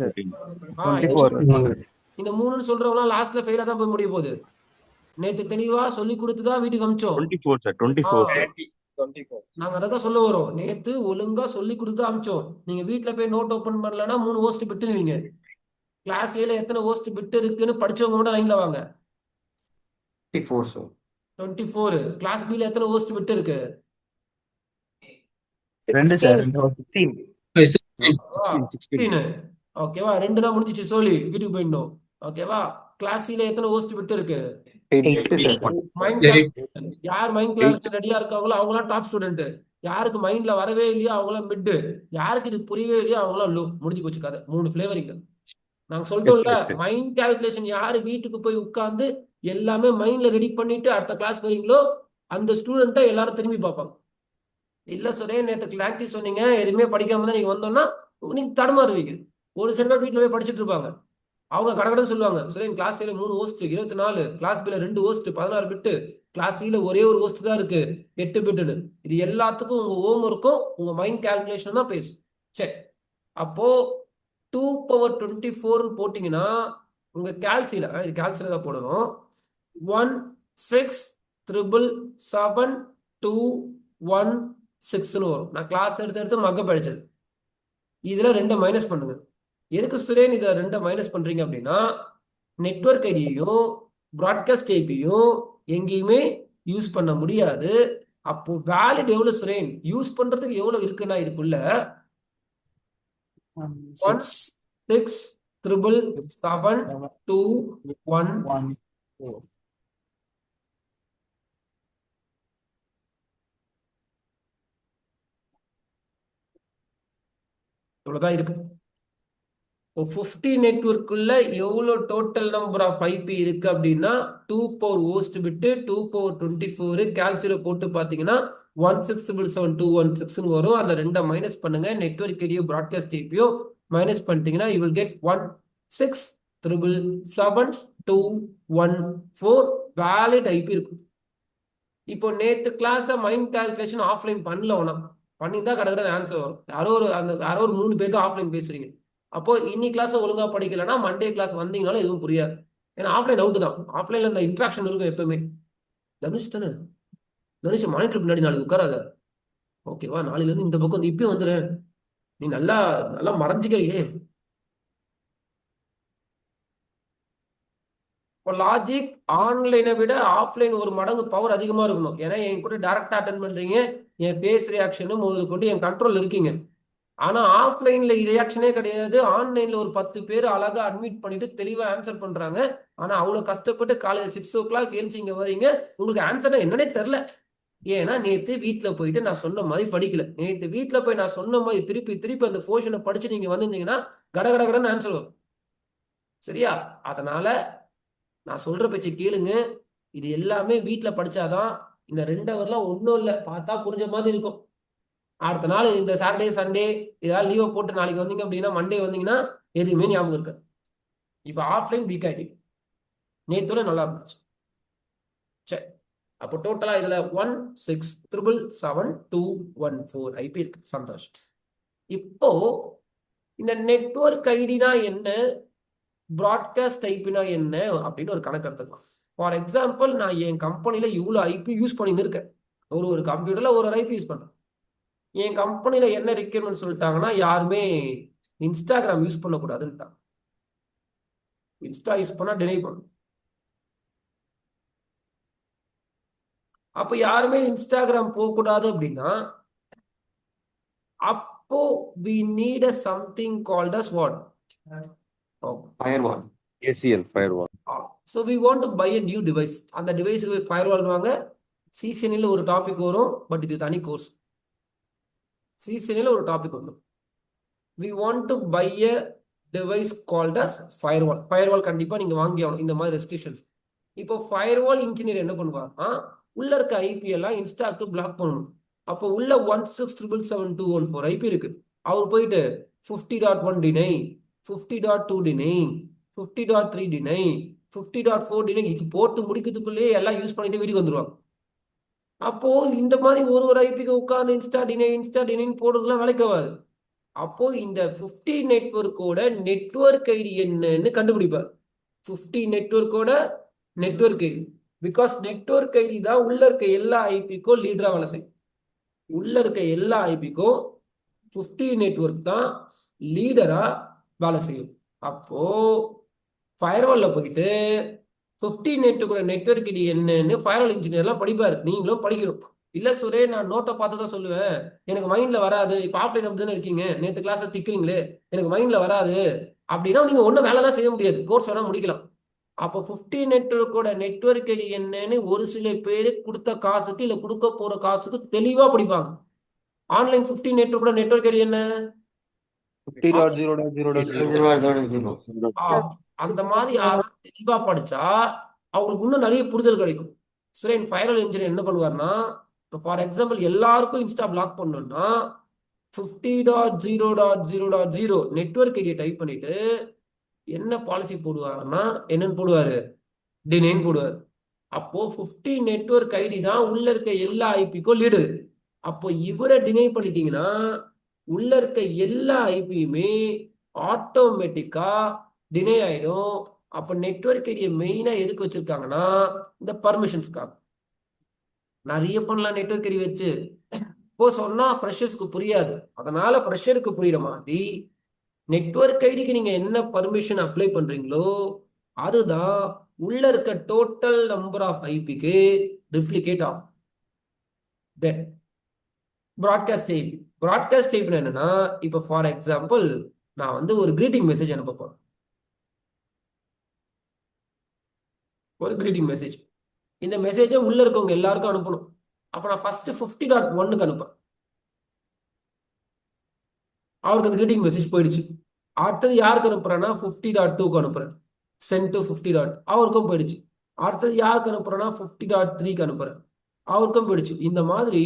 சார். 24. இந்த 3ன்னு சொல்றவங்க லாஸ்ட்ல ஃபெயிலா தான் போய் முடிய போகுது. நேத்து தெளிவா சொல்லி கொடுத்துதான் வீட்டுக்கு அமிச்சோம். 24 நாங்க அதை தான் சொல்ல வரோம். நேத்து ஒழுங்கா சொல்லி கொடுத்து அமிச்சோம். நீங்க வீட்டுல போய் நோட் ஓபன் பண்ணலன்னா 3 ஹோஸ்ட் பிட்டுவீங்க. கிளாஸ் ஏல எத்தனை ஹோஸ்ட் பிட் இருக்குன்னு படிச்சவங்க மட்டும் லைன்ல வாங்க. 24. கிளாஸ் பில எத்தனை ஹோஸ்ட் பிட் இருக்கு? 2 சார். 16. ஓகேவா? 2 தான் முடிஞ்சிச்சு. சொல்லி வீட்டுக்கு போயிடணும். ஓகேவா? கிளாஸ் ல எத்தனை ஹோஸ்ட் பிட் இருக்கு? 8 சார். யார் மைண்ட் கிளாஸ் ரெடியா இருக்காங்களோ அவங்களாம் டாப் ஸ்டூடெண்ட். யாருக்கு மைண்ட்ல வரவே இல்லையோ அவங்களாம் மிட். யாருக்கு இது புரியவே இல்லையோ அவங்களாம் லோ. முடிஞ்சு போச்சு கதை. 3 ஃபிளேவரிங். நாங்க சொல்லிட்டோம்ல, மைண்ட் கால்குலேஷன் யாரு வீட்டுக்கு போய் உட்கார்ந்து எல்லாமே மைண்ட்ல ரெடி பண்ணிட்டு அடுத்த கிளாஸ் வரீங்களோ அந்த ஸ்டூடெண்ட்டை எல்லாரும் திரும்பி பார்ப்பாங்க. இல்ல சொன்னே நேற்று லாங்கி சொன்னீங்க எதுவுமே படிக்காம தான் நீங்க வந்தோம்னா நீங்க தடுமாறுவீங்க. ஒரு சில பேர் வீட்டுல போய் படிச்சுட்டு இருப்பாங்க. அவங்க கடகடன்னு சொல்லுவாங்க, சரி கிளாஸ் ஏல 3 ஹோஸ்ட் 24, கிளாஸ் பில 2 ஹோஸ்ட் 16 பிட்டு, கிளாஸ் ல ஒரே ஒரு ஹோஸ்ட் தான் இருக்கு 8 பிட்டுன்னு. இது எல்லாத்துக்கும் உங்க ஹோம் ஒர்க்கும் உங்க மைண்ட் கால்குலேஷன் தான் பேசு. சரி, அப்போ 2 power 24 போட்டீங்கன்னா உங்க கால்சில கால்சில தான் போடணும். 16,772,1,6ன்னு வரும். நான் கிளாஸ் எடுத்து மக்க படிச்சது. இதுல 2 மைனஸ் பண்ணுங்க. எதுக்கு சுரேன் இதை 2 மைனஸ் பண்றீங்க அப்படின்னா நெட்வொர்க் ஐடியையும் ப்ராட்காஸ்ட் ஐபியும் எங்கேயுமே யூஸ் பண்ண முடியாது. அப்போ வேலிட் எவ்வளவு சுரேன் யூஸ் பண்றதுக்கு எவ்வளவு இருக்குன்னா இதுக்குள்ள 16,772,1,4. இவ்வளவுதான் இருக்கு. 50 நெட்வொர்க்குள்ள எவ்வளோ டோட்டல் நம்பர் ஆஃப் ஐபி இருக்கு அப்படின்னா 2 பவர் ஹோஸ்ட் விட்டு 2 பவர் 24 கால்குலேட்டர் போட்டு பார்த்தீங்கன்னா 1677216 வரும். அதில் 2 மைனஸ் பண்ணுங்க, நெட்வொர்க் ஐடியோ ப்ராட்காஸ்ட் ஐபியோ மைனஸ் பண்ணிட்டீங்கன்னா you will get 1677214 valid IP இருக்கும். இப்போ நேற்று கிளாஸை மைண்ட் கால்குலேஷன் ஆஃப்லைன் பண்ணல ஒன்றா பண்ணியிருந்தா கிடக்கிற ஆன்சர் வரும். யாரோ ஒரு 3 பேர் தான் ஆஃப்லைன் பேசுறீங்க. அப்போ இன்னைக்கு கிளாஸ் ஒழுங்கா படிக்கலன்னா மண்டே கிளாஸ் வந்தீங்கனாலும் எதுவும் புரியாது. ஏன்னா ஆஃப்லைன் அவுட் தான். ஆஃப்லைன்ல இந்த இன்ட்ராக்ஷன் இருக்கும் எப்பவுமே. தனுஷ் தானே, தனுஷ் மானிட்டர் பின்னாடி நாளைக்கு உட்காராத. ஓகேவா, நாளையில இருந்து இந்த பக்கம் வந்து இப்பயும் வந்துடு. நீ நல்லா நல்லா மறைஞ்சிக்கிறியே. இப்போ லாஜிக் ஆன்லைனை விட ஆஃப்லைன் ஒரு மடங்கு பவர் அதிகமாக இருக்கணும். ஏன்னா என் கூட டேரக்டாக அட்டன் பண்ணுறீங்க, என் ஃபேஸ் ரியாக்ஷனும் முதல் கொண்டு என் கண்ட்ரோல் இருக்கீங்க. ஆனால் ஆஃப்லைனில் ரியாக்ஷனே கிடையாது. ஆன்லைனில் ஒரு 10 பேர் அழகாக அட்மிட் பண்ணிட்டு தெளிவாக ஆன்சர் பண்ணுறாங்க. ஆனால் அவ்வளோ கஷ்டப்பட்டு காலையில் 6 o'clock எழுந்துச்சு இங்கே வரீங்க, உங்களுக்கு ஆன்சர் என்னன்னே தெரில. ஏன்னா நேற்று வீட்டில் போயிட்டு நான் சொன்ன மாதிரி படிக்கல. நேற்று வீட்டில் போய் நான் சொன்ன மாதிரி திருப்பி திருப்பி அந்த போர்ஷனை படிச்சு நீங்கள் வந்திருந்தீங்கன்னா கடகடன்னு ஆன்சர் வரும். சரியா? அதனால நான் சொல்ற பேச்சு கேளுங்க. இது எல்லாமே வீட்டில் படிச்சாதான். இந்த 2 ஹவர்லாம் ஒன்றும் இல்லை, பார்த்தா புரிஞ்ச மாதிரி இருக்கும். அடுத்த நாள் இந்த சாட்டர்டே சண்டே ஏதாவது லீவை போட்டு நாளைக்கு வந்தீங்க அப்படின்னா மண்டே வந்தீங்கன்னா எதுவுமே ஞாபகம் இருக்காது. இப்போ ஆஃப்லைன் வீக் ஆகிட்டு நேத்தோட நல்லா இருந்துச்சு. சரி, அப்போ டோட்டலாக இதில் 1677214 ஐபி இருக்கு. சந்தோஷம். இப்போ இந்த நெட்வொர்க் ஐடினா என்ன, ப்ராட்காஸ்ட் ஐபினா என்ன அப்படின்னு ஒரு கணக்கு எடுத்துக்கலாம். ஃபார் எக்ஸாம்பிள், நான் என் கம்பெனியில் இவ்வளோ ஐபி யூஸ் பண்ணின்னு இருக்கேன். ஒரு கம்ப்யூட்டரில் ஒரு ஐபி யூஸ் பண்ணுறேன். என் கம்பெனியில் என்ன ரெக்யர்மெண்ட் சொல்லிட்டாங்கன்னா, யாருமே இன்ஸ்டாகிராம் யூஸ் பண்ணக்கூடாதுன்ட்டாங்க. இன்ஸ்டா யூஸ் பண்ணால் டினை பண்ணும். அப்போ யாருமே இன்ஸ்டாகிராம் போகக்கூடாது அப்படின்னா அப்போ we need a something called as what? Firewall. ACL firewall. So we want to buy a new device. அந்த டிவைஸுக்கு ஃபயர்வால் வாங்க. சீசனில் ஒரு டாபிக் வரும், பட் இது தனி கோர்ஸ். சீசனில் ஒரு டாபிக் வரும். we want to buy a device called as firewall. Firewall கண்டிப்பாக நீங்கள் வாங்கி ஆகணும். இந்த மாதிரி ரெஸ்ட்ரிக்ஷன்ஸ். இப்போ ஃபயர்வால் இன்ஜினியர் என்ன பண்ணுவார்னா, உள்ள இருக்க ஐபி எல்லாம் இன்ஸ்டாக்கு பிளாக் பண்ணணும். அப்போ உள்ள 1677214 ஐபி இருக்கு. அவர் போயிட்டு 50.1 டினை, 50.2 டினை, 50.3 டினை, 50.4 டினை இது போட்டு முடிக்கிறதுக்குள்ளேயே எல்லாம் யூஸ் பண்ணிட்டு வீட்டுக்கு வந்துருவாங்க. அப்போ இந்த மாதிரி ஒரு ஐபிக்கு உட்காந்து இன்ஸ்டா டினைன்னு போடுறதுலாம் வேலைக்காது. அப்போ இந்த 50 நெட்வொர்க்கோட நெட்வொர்க் ஐடி என்னன்னு கண்டுபிடிப்பார். 50 நெட்வொர்க்கோட network ID. Because network ID தான் உள்ள இருக்க எல்லா ஐபிக்கும் லீடரா வேலை செய்யும். உள்ள இருக்க எல்லா ஐபிக்கும் 50 நெட்வொர்க் தான் லீடரா வேலை செய்யும். அப்போ ஃபயர்வால்ல போயிட்டு 50 நெட்வொர்க்கோட நெட்வொர்க் ஐடி என்னன்னு ஃபயர்வால் இன்ஜினியர்லாம் படிப்பாரு. நீங்களும் படிக்கணும். இல்ல சுரே, நான் நோட்டை பார்த்து தான் சொல்லுவேன், எனக்கு மைண்ட்ல வராது. இப்போ ஆஃப்லைன் அப்படி தானே இருக்கீங்க, நேற்று கிளாஸை திக்கிறீங்களே, எனக்கு மைண்ட்ல வராது அப்படின்னா நீங்க ஒன்றும் வேலை தான் செய்ய முடியாது. கோர்ஸ் வேணா முடிக்கலாம். அப்போ 50 நெட்வொர்க்கோட நெட்வொர்க் ஐடி என்னன்னு ஒரு சில பேரு கொடுத்த காசுக்கு இல்லை கொடுக்க போற காசுக்கு தெளிவா படிப்பாங்க. ஆன்லைன் 50 நெட்வொர்க்கோட நெட்வொர்க் ஐடி என்ன? 50.0.0.0. அந்த மாதிரி யாரும் தெளிவா படிச்சா அவங்களுக்கு இன்னும் நிறைய புரிதல் கிடைக்கும். சரி, ஃபயர்வால் இன்ஜினியர் என்ன பண்ணுவார்னா, இப்போ ஃபார் எக்ஸாம்பிள் எல்லாருக்கும் இன்ஸ்டா பிளாக் பண்ணணும்னா 50.0.0.0 நெட்வொர்க் ஐடியை டைப் பண்ணிட்டு என்ன பாலிசி போடுவாருன்னா என்னன்னு போடுவாரு, டினைன் போடுவார். அப்போ 50 நெட்வொர்க் ஐடி தான் உள்ள இருக்க எல்லா ஐபிக்கும் லீடு. அப்போ இவரை டினை பண்ணிட்டீங்கன்னா உள்ள இருக்க எல்லா ஐபியுமே ஆட்டோமேட்டிக்கா டினை ஆயிடும். அப்போ நெட்வொர்க் ஐடியை மெயினா எதுக்கு வச்சிருக்காங்கன்னா இந்த பர்மிஷன்ஸ்க்காக. நிறைய பண்ணலாம் நெட்வொர்க் ஐடி வச்சு. இப்போ சொன்னா ஃப்ரெஷர்ஸ்க்கு புரியாது. அதனால ஃப்ரெஷருக்கு புரியுற மாதிரி நெட்வொர்க் ஐடிக்கு நீங்க என்ன பர்மிஷன் அப்ளை பண்றீங்களோ அதுதான் உள்ள இருக்க டோட்டல் நம்பர் ஆஃப் ஐபிக்கு ரிப்ளிகேட் ஆகும். தென் ப்ராட்காஸ்ட் ஐபி. ப்ராட்காஸ்ட் ஐபி என்னன்னா, இப்போ ஃபார் எக்ஸாம்பிள் நான் வந்து ஒரு கிரீட்டிங் மெசேஜ் அனுப்ப போறேன். ஒரு கிரீட்டிங் மெசேஜ். இந்த மெசேஜை உள்ள இருக்கவங்க எல்லாருக்கும் அனுப்பணும். அப்போ நான் ஃபர்ஸ்ட் 50.1க்கு அனுப்பேன். அவருக்கு அந்த கிரீட்டிங் மெசேஜ் போயிடுச்சு. அடுத்தது யாருக்கு அனுப்புறேன்னா 50.2க்கு அனுப்புறேன். சென்ட் டு 50 அவருக்கும் போயிடுச்சு. அடுத்தது யாருக்கு அனுப்புறேன்னா 50.3க்கு அனுப்புறேன். அவருக்கும் போயிடுச்சு. இந்த மாதிரி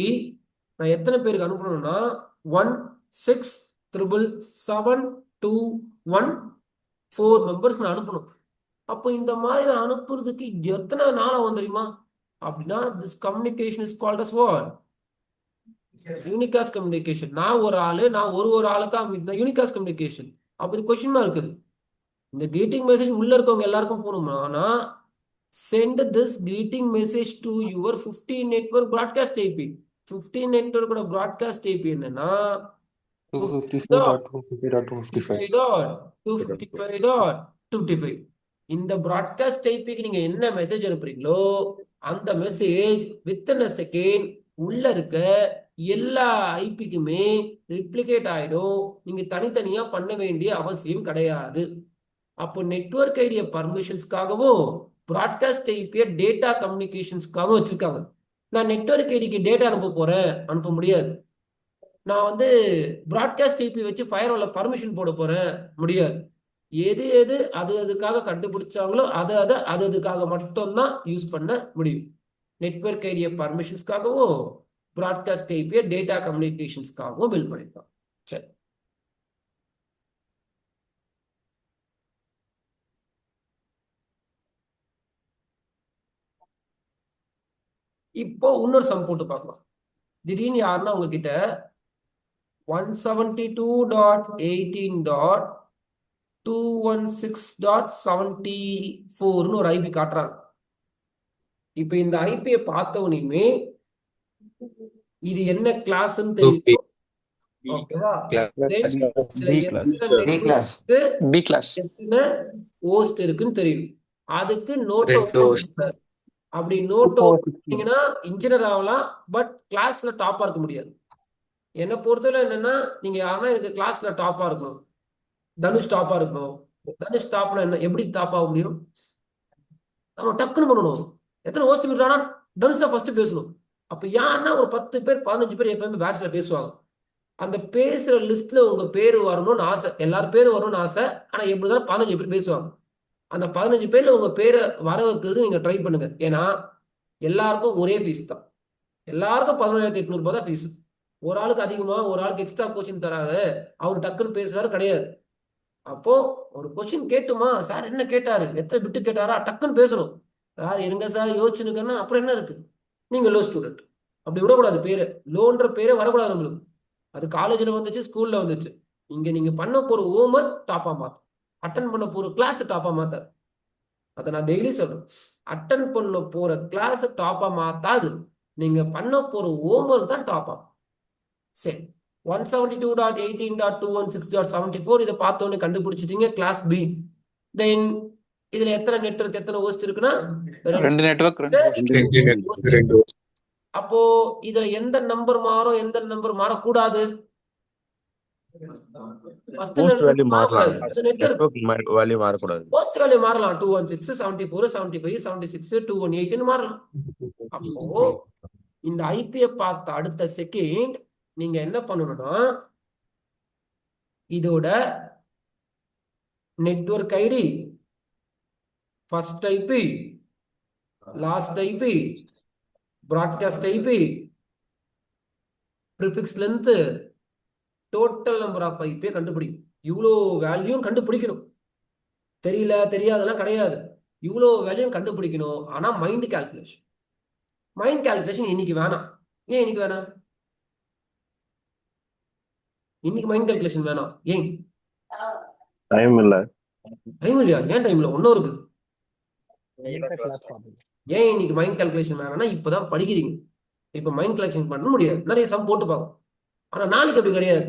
நான் எத்தனை பேருக்கு அனுப்பணும்னா 1677721 மெம்பர்ஸ்க்கு நான் அனுப்பணும். அப்போ இந்த மாதிரி நான் அனுப்புறதுக்கு எத்தனை நாள் ஆகும் தெரியுமா? அப்படின்னா this communication is called as what? Unicast communication. நான் ஒரு ஆளுக்கா யூனிகாஸ்ட் கம்யூனிகேஷன். அப்போ இது கொஸ்டின் இருக்குது. இந்த greeting மெசேஜ் உள்ள இருக்கவங்க எல்லாருக்கும் போகணுமா? ஆனா send this greeting message to your 15 network broadcast IP. 15 network broadcast IP என்னன்னா 255.255.255. இந்த broadcast IP-க்கு நீங்க என்ன மெசேஜ் அனுப்புறீங்களோ அந்த மெசேஜ் வித்தின் அ செகண்ட் உள்ள இருக்க எல்லா ஐபிக்குமே ரிப்ளிகேட் ஆயிடும். நீங்க தனித்தனியா பண்ண வேண்டிய அவசியம் கிடையாது. அப்போ நெட்வொர்க் ஐடியா பர்மிஷன்ஸ்க்காகவும் ப்ராட்காஸ்ட் ஐபியை டேட்டா கம்யூனிகேஷன்ஸ்க்காகவும் வச்சிருக்காங்க. நான் நெட்வொர்க் ஐடிக்கு டேட்டா அனுப்ப முடியாது. நான் வந்து ப்ராட்காஸ்ட் ஐபி வச்சு ஃபயர்வால்ல பர்மிஷன் போட போறேன், முடியாது. எது அதுக்காக கண்டுபிடிச்சாங்களோ அதுக்காக மட்டும்தான் யூஸ் பண்ண முடியும். நெட்வொர்க் ஐடியா பர்மிஷன்ஸ்க்காகவும் ப்ராட்காஸ்ட் ஐபியை டேட்டா கம்யூனிகேஷன்ஸ்க்காகவும் பில்ட் பண்ணிருக்காங்க. சரி, இப்போ இன்னொரு சம் போட்டு பார்க்கலாம். திடீர்னு யாருன்னா உங்ககிட்ட 172.18.216.74 ஒரு ஐபி காட்டுறாங்க. இப்ப இந்த ஐபியை பார்த்தவனையுமே இது என்ன கிளாஸ்ன்னு தெரியும். ஓகேவா? பி கிளாஸ் எத்தனை ஹோஸ்ட் இருக்குன்னு தெரியும். அதுக்கு நோட் அப்படி நோட் பண்ணீங்கன்னா இன்ஜினியர் ஆகலாம், பட் கிளாஸ்ல டாப்பா இருக்க முடியாது. என்னை பொறுத்தவரை என்னன்னா, நீங்க யாருன்னா எனக்கு கிளாஸ்ல டாப்பா இருக்கணும், தனுஷ் டாப்பா இருக்கணும். தனுஷ் டாப்னா என்ன, எப்படி டாப் ஆக முடியும்? நம்ம டக்குன்னு பண்ணணும். எத்தனை ஹோஸ்ட் விடுறானா தனுஷ் தான் ஃபர்ஸ்ட் பேசணும். அப்ப யாருன்னா ஒரு 10 பேர் 15 பேர் எப்பவுமே பேட்ச்ல பேசுவாங்க. அந்த பேசுற லிஸ்ட்ல உங்க பேரு வரணும்னு ஆசை, எல்லாரும் பேரு வரணும்னு ஆசை. ஆனா எப்படிதான் 15 பேர் பேசுவாங்க. அந்த 15 பேர்ல உங்க பேரை வர வைக்கிறது நீங்க ட்ரை பண்ணுங்க. ஏன்னா எல்லாருக்கும் ஒரே ஃபீஸ் தான். எல்லாருக்கும் 11,800 தான் ஃபீஸ். ஒரு ஆளுக்கு அதிகமா ஒரு ஆளுக்கு எக்ஸ்ட்ரா கோச்சிங் தராத, அவர் டக்குன்னு பேசுறாரு கிடையாது. அப்போ ஒரு கொஸ்டின் கேட்டுமா, சார் என்ன கேட்டாரு, எத்தனை பிட்டு கேட்டாரா, டக்குன்னு பேசணும். சார் இருங்க சார் யோசிச்சுனுக்கன்னா அப்புறம் என்ன இருக்கு, நீங்க லோ ஸ்டூடெண்ட். அப்படி விடக்கூடாது. பேரு லோன்ற பேரே வரக்கூடாது நம்மளுக்கு. அது காலேஜ்ல வந்துச்சு, ஸ்கூல்ல வந்துச்சு. இங்க நீங்க பண்ண போற ஹோம்ஒர்க் டாப்பா மாத்தும், அட்டன் பண்ண போற கிளாஸ் டாப்பா மாத்தாது. அதை நான் டெய்லி சொல்றேன். அட்டன் பண்ண போற கிளாஸ் டாப்பா மாத்தாது, நீங்க பண்ண போற ஹோம்ஒர்க் தான் டாப்பா. சரி, 172.18.216.74 இதை பார்த்தோன்னு கண்டுபிடிச்சிட்டீங்க, கிளாஸ் பி. தென் இதுல எத்தனை நெட்வொர்க் எத்தனை ஹோஸ்ட் இருக்குன்னா 2 நெட்வொர்க் 2 அப்போ இதுல எந்த நம்பர் மாறும், எந்த நம்பர் மாறக்கூடாது? போஸ்ட் வேல்யூ மாறலாம், நெட்வொர்க் வேல்யூ மாறக்கூடாது. போஸ்ட் வேல்யூ மாறலாம். 216 74 75 76 218 மாறலாம். அப்போ இந்த ஐபியை பார்த்த அடுத்த செகண்ட் நீங்க என்ன பண்ணணும்னா, இதோட network ID, first IP, last IP, broadcast IP, prefix length, total number of ஐபியை கண்டுபிடிக்கும். இவ்வளோ வேல்யூயும் கண்டுபிடிக்கணும். தெரியாதெல்லாம் கிடையாது. இவ்வளோ வேல்யூயும் கண்டுபிடிக்கணும். ஆனா மைண்ட் கால்குலேஷன் இன்னைக்கு வேணாம். ஏன் இன்னைக்கு வேணாம்? இன்னைக்கு மைண்ட் கால்குலேஷன் வேணாம். ஏன் டைம் இல்ல? டைம் இல்லையா? ஏன் டைம் இல்லை? ஒன்னும் இருக்கு. ஏன் இன்னைக்கு மைண்ட் கால்குலேஷன் வேணாம்னா, இப்பதான் படிக்கிறீங்க. இப்ப மைண்ட் கால்குலேஷன் பண்ண முடியாது. நிறைய சம் போட்டு பார்க்கும். ஆனா நாளைக்கு அப்படி கிடையாது.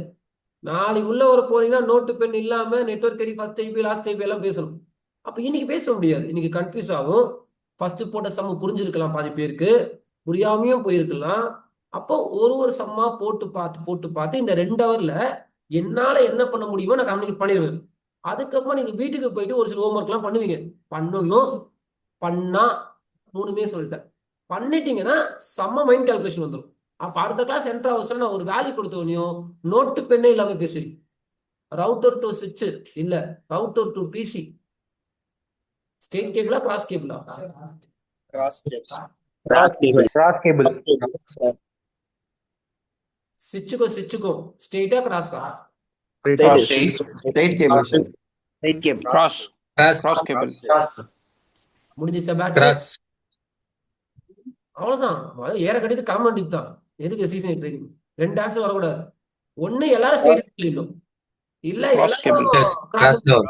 நாளைக்கு உள்ள ஒரு போனீங்கன்னா நோட்டு பென் இல்லாம network ID, first IP, last IP எல்லாம் பேசணும். அப்ப இன்னைக்கு பேச முடியாது. இன்னைக்கு கன்ஃபியூஸ் ஆகும். ஃபர்ஸ்ட் போட்ட சம் புரிஞ்சிருக்கலாம், பாதி பேருக்கு புரியாமையும் போயிருக்கலாம். அப்போ ஒரு சம்மா போட்டு பார்த்து இந்த 2 ஹவர்ல என்னால என்ன பண்ண முடியுமோ நான் கம்யூனிகேட் பண்ணிடுவேன். அதுக்கப்புறம் நீங்க வீட்டுக்கு போயிட்டு ஒரு சில ஹோம்ஒர்க் எல்லாம் பண்ணுவீங்க. பண்ணா 3மே சொல்லிட்டேன். பண்ணிட்டீங்கன்னா செம்ம மைண்ட் கால்குலேஷன் வந்துடும். அப்ப அடுத்த கிளாஸ் என்ட்ரு அவசரம் நான் ஒரு வேல்யூ கொடுத்தவனையும் நோட்டு பெண்ணே இல்லாம பேசுவீங்க. ரவுட்டர் டு சுவிட்ச் இல்ல, ரவுட்டர் டு பிசி. ஸ்டேட் கேபிளா கிராஸ் கேபிளா? Cross cable. ஸ்விட்சுக்கும் ஸ்ட்ரெயிட்டா கிராஸா? Straight cable. Cross cross cross cable. முடிஞ்சிச்சா பேட்ச்? கிராஸ் அவ்வளவுதான். ஏற கட்டிட்டு கிளம்ப வேண்டியது தான். எதுக்கு சீசன் ட்ரைனிங்? 2 ஆன்சர் வரக்கூடாது. ஒண்ணு எல்லாரும் ஸ்ட்ரெயிட் சொல்லிடணும், இல்ல Cross cable. எல்லாரும் கிராஸ் தான்.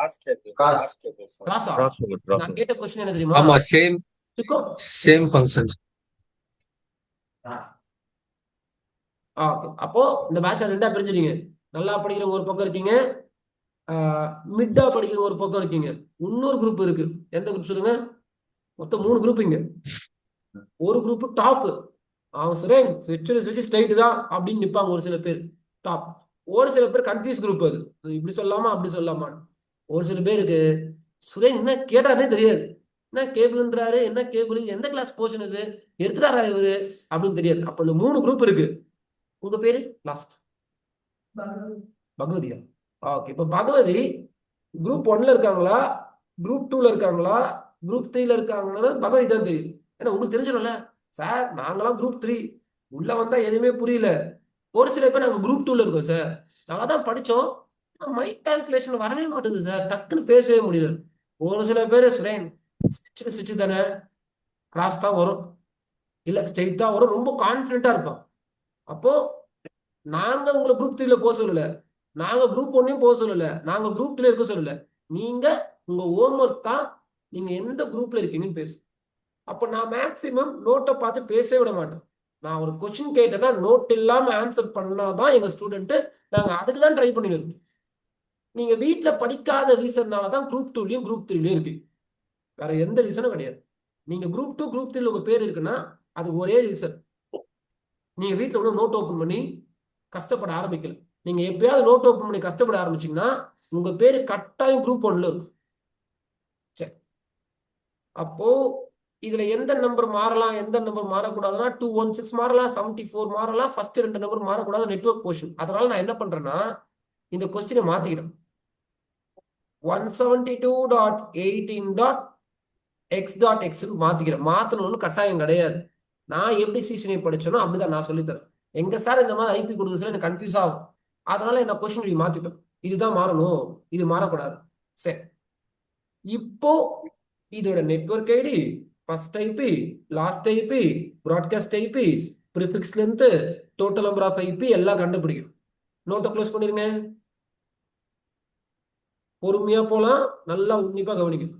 கிராஸா? Cross cable. நான் கேட்ட கொஸ்டின் என்ன தெரியுமா? ஆமா சேம் சுவிட்சுக்கும் சேம் ஃபங்க்ஷன்ஸ். ஓகே. அப்போ இந்த பேட்சை 2ஆ பிரிஞ்சிருங்க. நல்லா படிக்கிற ஒரு பக்கம் இருக்கீங்க, மிட்டா படிக்கிற ஒரு பக்கம் இருக்கீங்க. இன்னொரு குரூப் இருக்கு. எந்த குரூப் சொல்லுங்க? மொத்தம் 3 குரூப் இங்க. ஒரு குரூப் டாப், அவன் சுரேன் ஸ்விட்ச் ஸ்ட்ரைட் தான் அப்படின்னு நிப்பாங்க ஒரு சில பேர் டாப். ஒரு சில பேர் கன்ஃபியூஸ் குரூப். அது இப்படி சொல்லாமா அப்படி சொல்லாமா. ஒரு சில பேருக்கு சுரேன் என்ன கேட்டாருன்னே தெரியாது, என்ன கேபிள்ன்றாரு, என்ன கேபிள், எந்த கிளாஸ் போர்ஷன் இது, எடுத்துட்டாரா இவரு அப்படின்னு தெரியாது. அப்ப இந்த 3 குரூப் இருக்கு. உங்க பேரு லாஸ்ட் பகவதியா? ஓகே. இப்ப பகவதி குரூப் 1ல இருக்காங்களா, குரூப் 2ல இருக்காங்களா, குரூப் 3ல இருக்காங்கன்னா பகவதி தான் தெரியும். ஏன்னா உங்களுக்கு தெரிஞ்சிடும்ல, சார் நாங்களாம் குரூப் 3 உள்ள வந்தா எதுவுமே புரியல. ஒரு சில பேர் நாங்க குரூப் 2ல இருக்கோம் சார், நல்லா தான் படிச்சோம், மைண்ட் கால்குலேஷன் வரவே மாட்டேங்குது சார், டக்குன்னு பேசவே முடியல. ஒரு சில பேர் சுரேன் ஸ்விட்ச் தானே, கிராஸ் தான் வரும், இல்ல ஸ்ட்ரெயிட் தான் வரும், ரொம்ப கான்பிடண்டா இருப்பான். அப்போ நாங்க உங்களை குரூப் 3ல போக சொல்லல, நாங்க குரூப் 1லையும் போக சொல்லல, நாங்க குரூப் 2ல இருக்க சொல்லல. நீங்க உங்க ஹோம்ஒர்க் தான், நீங்க எந்த குரூப்ல இருக்கீங்கன்னு பேசு. அப்ப நான் மேக்சிமம் நோட்டை பார்த்து பேசவே விட மாட்டேன். நான் ஒரு கொஸ்டின் கேட்டேன்னா நோட் இல்லாம ஆன்சர் பண்ணாதான் எங்க ஸ்டூடெண்ட், நாங்க அதுக்கு தான் ட்ரை பண்ணிடுவோம். நீங்க வீட்டுல படிக்காத ரீசன்னாலதான் குரூப் 2லயும் குரூப் 3லயும் இருக்கு, வேற எந்த ரீசனும் கிடையாது. நீங்க குரூப் 2 குரூப் 3ல உங்க பேர் இருக்குன்னா அது ஒரே ரீசன், நீங்க வீட்டுல ஒன்றும் நோட் ஓப்பன் பண்ணி கஷ்டப்பட ஆரம்பிக்கல. நீங்க எப்பயாவது நோட் ஓப்பன் பண்ணி கஷ்டப்பட ஆரம்பிச்சீங்கன்னா உங்க பேரு கட்டாயம் குரூப் 1ல இருக்கும். சரி, அப்போ இதுல எந்த நம்பர் மாறலாம், எந்த நம்பர் மாறக்கூடாதுன்னா 216 மாறலாம், 74 மாறலாம், ஃபர்ஸ்ட் 2 நம்பர் மாறக்கூடாது, நெட்வொர்க் போர்ஷன். அதனால நான் என்ன பண்றேன்னா இந்த கொஸ்டினை மாத்திக்கிறேன். 172.18.x.x மாத்திக்கிறேன். மாத்தணும்னு கட்டாயம் கிடையாது. நான் எப்படி சீசனை படிச்சேனோ அப்படிதான் நான் சொல்லித்தரேன். எங்க சார் இந்த மாதிரி ஐபி கொடுக்க சொல்ல எனக்கு கன்ஃபியூஸ் ஆகும், அதனால என்ன கொஸ்டின் மாத்திப்பேன். இதுதான் மாறணும், இது மாறக்கூடாது. சரி, இப்போ இதோட network ID, first IP, last IP, broadcast IP, prefix length, total number of IP எல்லாம் கண்டுபிடிக்கும். நோட்டை க்ளோஸ் பண்ணிருங்க. பொறுமையா போலாம், நல்லா உன்னிப்பா கவனிக்கணும்.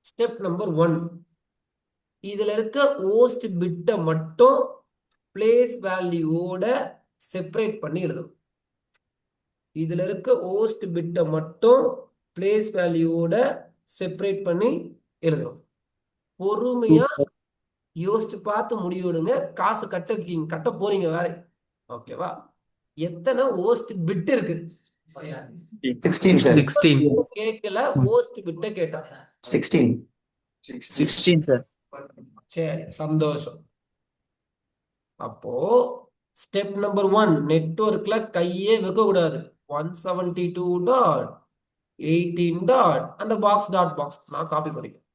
ஸ்டெப் நம்பர் 1, இதுல இருக்க ஹோஸ்ட் பிட்டை மட்டும் பிளேஸ் வேல்யூவோட செப்பரேட் பண்ணி எழுதணும். இதுல இருக்க ஹோஸ்ட் பிட்டை மட்டும் பிளேஸ் வேல்யூவோட செப்பரேட் பண்ணி எழுதணும். பொறுமையா யோசிச்சு பார்த்து முடிவெடுங்க. காசு கட்ட போறீங்க வேற, ஓகேவா? எத்தனை ஹோஸ்ட் பிட் இருக்கு? 16 சார். 16. கேட்கல, ஹோஸ்ட் பிட்ட கேட்டா 16 சார். சரி, சந்தோஷம். அப்போ ஸ்டெப் நம்பர் 1, நெட்வொர்க்ல கையே வைக்க கூடாது. 172.18. அந்த பாக்ஸ் டாட் பாக்ஸ் நான் காப்பி பண்ணிக்கிறேன்.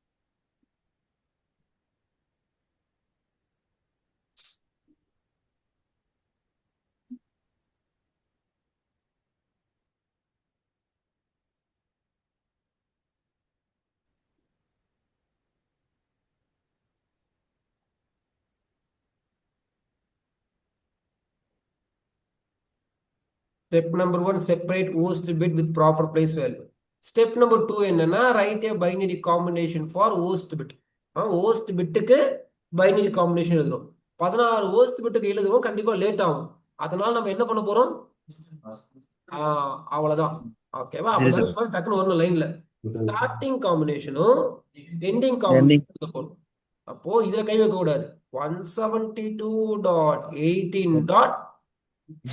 Step number 1, separate host bit with proper place value. Step number 2 என்னன்னா write a binary combination for host bit. host bitக்கு பைனரி காம்பினேஷன் எழுதுறோம். 16 host bitக்கு எழுதுவோம், கண்டிப்பா லேட் ஆகும். அதனால நம்ம என்ன பண்ண போறோம்? அவ்வளவுதான், ஓகேவா? அப்பதான் டக்குனு வரணும் லைன்ல. ஸ்டார்டிங் காம்பினேஷனும் எண்டிங் காம்பினேஷன் போடும். அப்போ இதுல கை வைக்க கூடாது. 172.18.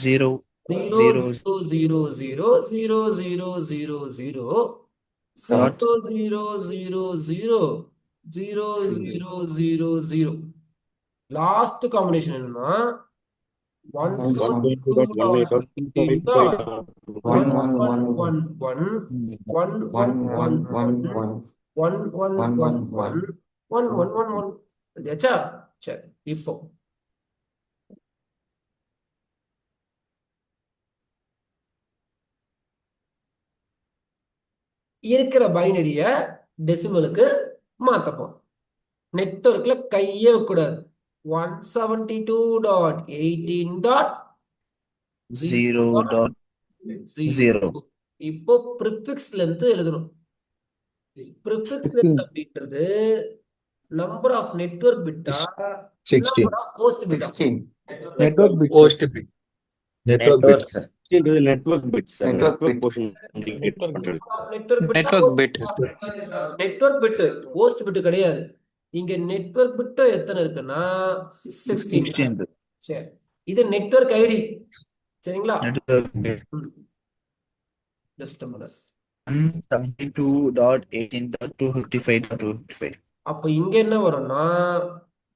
0.00000000000. லாஸ்ட் காம்பினேஷன் என்னன்னா இல்லையாச்சா? சரி, இப்போ இருக்கிற பைனரிய டெசிமலுக்கு மாத்தப்போம். நெட்வொர்க்ல கையே வைக்கக்கூடாது. 172.18.0.0. இப்போ ப்ரிஃபிக்ஸ் லென்த் எழுதணும். ப்ரிஃபிக்ஸ் லென்த் அப்படின்றது நம்பர் ஆஃப் நெட்வொர்க் பிட்டா, 16. நம்பர் ஆஃப் ஹோஸ்ட் பிட்டா. Network bit post bit Network bit. sir. Network bit sir. Network network bit. Portion indicate பண்றது. Network bit network bit host bit கிடையாது. இங்க network bit எத்தனை இருக்குன்னா 16. சரி, இது நெட்வொர்க் ஐடி. சரிங்களா? Just minute. 172.18.255.255. அப்ப இங்க என்ன வரும்னா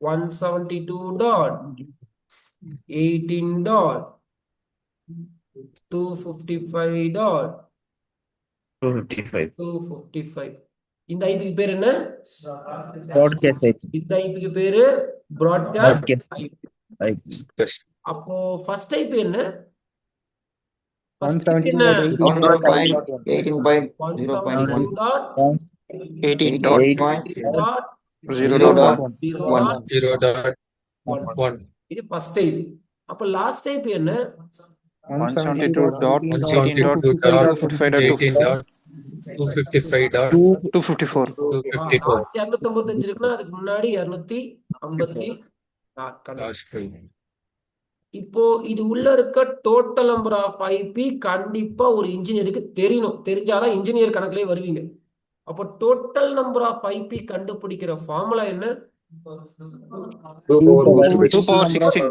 172.18.255.255. இந்த ஐபிக்கு பேர் என்ன? Broadcast IP. இந்த ஐபிக்கு பேரு பிராட்காஸ்ட் ஐபி. அப்போ ஃபர்ஸ்ட் ஐபி என்ன? First IP என்ன? 172.18.0.1. 172.0.0.1. இது ஃபர்ஸ்ட் ஐபி. அப்ப லாஸ்ட் ஐபி என்ன? 172.18.255.254. 255 இருக்குன்னா அதுக்கு முன்னாடி 254. இப்போ இது உள்ள இருக்க டோட்டல் நம்பர் ஆஃப் ஐபி கண்டிப்பா ஒரு இன்ஜினியருக்கு தெரியணும். தெரிஞ்சாதான் இன்ஜினியர் கணக்குலயே வருவீங்க. அப்போ டோட்டல் நம்பர் ஆஃப் ஐபி கண்டுபிடிக்கிற ஃபார்முலா என்ன? 2 power host bits. 2 power 16.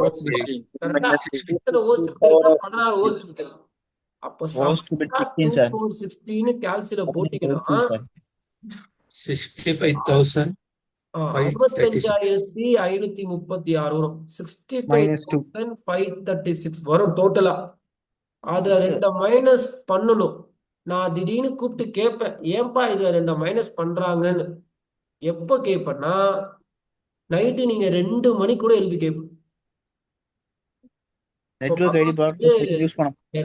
கரெக்டா? எத்தனை host bit இருக்கா? 16 host bit. அப்போ Host bit 16, sir. 2/16 கால்சியில போட்டீங்கன்னா 65,000 65,536 வரும். 65,536 வரும் டோட்டலா. அதுல 2 மைனஸ் பண்ணணும். நான் திடீர்னு கூப்பிட்டு கேட்பேன், ஏன்பா இதுல 2 மைனஸ் பண்றாங்கன்னு. எப்ப கேட்பேன்னா நைட்டு நீங்க 2 மணி கூட எழுப்பி கேட்பேன். Network ID broadcast IP use பண்ணோம். என்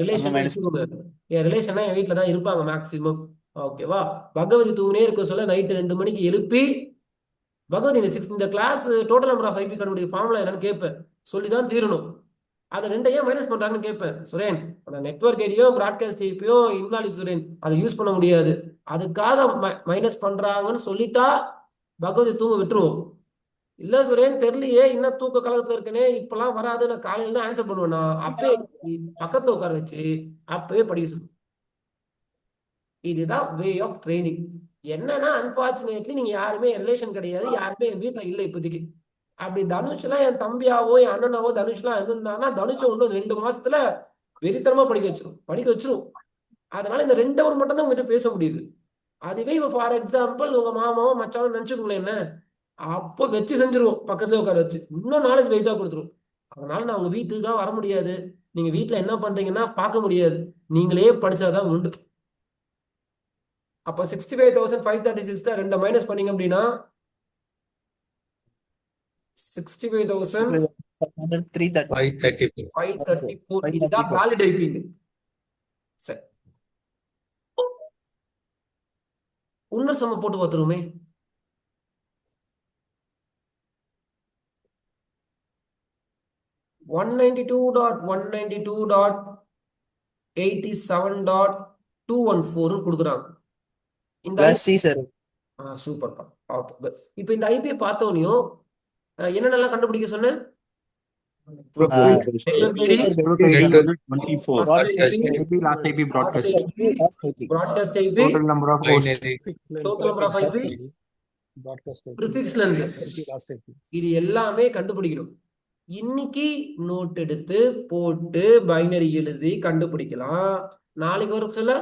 ரிலேஷன் என் வீட்டுல தான் இருப்பாங்க மேக்சிமம். ஓகேவா? பகவதி தூங்குனே இருக்க சொல்ல நைட்டு 2 மணிக்கு எழுப்பி, பகவதி இந்த class total number of IP கண்டுபிடிக்க ஃபார்முலா என்னன்னு கேட்பேன். சொல்லிதான் தீரணும். அதை 2 ஏன் மைனஸ் பண்றாங்கன்னு கேட்பேன். சுரேன், அந்த நெட்வொர்க் ஐடியும் பிராட்காஸ்ட் ஐபியும் இன்வாலிட் சுரேன், அதை யூஸ் பண்ண முடியாது. அதுக்காக மைனஸ் பண்றாங்கன்னு சொல்லிட்டா பகவதி தூங்க விட்டுருவோம். இல்ல சுரேன் தெரியலையே, இன்னும் தூக்க கலகத்துல இருக்கனே, இப்பெல்லாம் வராது, நான் காலையில தான் ஆன்சர் பண்ணுவேன்னா அப்பே பக்கத்துல உட்கார வச்சு அப்பவே படிக்க சொல்லுவேன். இதுதான் வே ஆஃப் ட்ரைனிங். என்னன்னா அன்பார்ச்சுனேட்லி நீங்க யாருமே ரிலேஷன் கிடையாது, யாருமே என் வீட்டுல இல்லை இப்போதைக்கு. அப்படி தனுஷ்லாம் என் தம்பியாவோ என் அண்ணனாவோ தனுஷ்லாம் இருந்தாங்கன்னா தனுஷ் இன்னும் 2 மாசத்துல வெறித்தனமா படிக்க வச்சிரும். அதனால இந்த 2 hour மட்டும் தான் உங்ககிட்ட பேச முடியுது. அதுவே இப்போ ஃபார் எக்ஸாம்பிள் உங்க மாமாவோ மச்சாவோ நினைச்சுக்கோங்களேன், என்ன அப்போ வச்சு செஞ்சிருவோம், பக்கத்துல உட்கார வச்சு இன்னும் நாலேஜ் வெயிட்டா கொடுத்துரும். அதனால நான் உங்க வீட்டுக்கு தான் வர முடியாது. நீங்க வீட்டுல என்ன பண்றீங்கன்னா பார்க்க முடியாது. நீங்களே படிச்சாதான் உண்டு. அப்போ 65,536 தான் 2 மைனஸ் பண்ணீங்க அப்படின்னா 65,534. இதுதான் வேலிட் ஐபி. சரி, இன்னும் சம போட்டு பார்த்துருவோமே. $192.192.87.214 கொடுக்குறாங்க. இந்த சூப்பர். ஓகே, இப்போ இந்த ஐபியை பார்த்தோனையும் என்னென்னலாம் கண்டுபிடிக்க சொன்னேன்? broadcast IP, total number of IP, prefix length. இது எல்லாமே கண்டுபிடிக்கணும். இன்னைக்கு நோட் எடுத்து போட்டு பைனரி எழுதி கண்டுபிடிக்கலாம். நாளைக்கு வரும் சொல்ல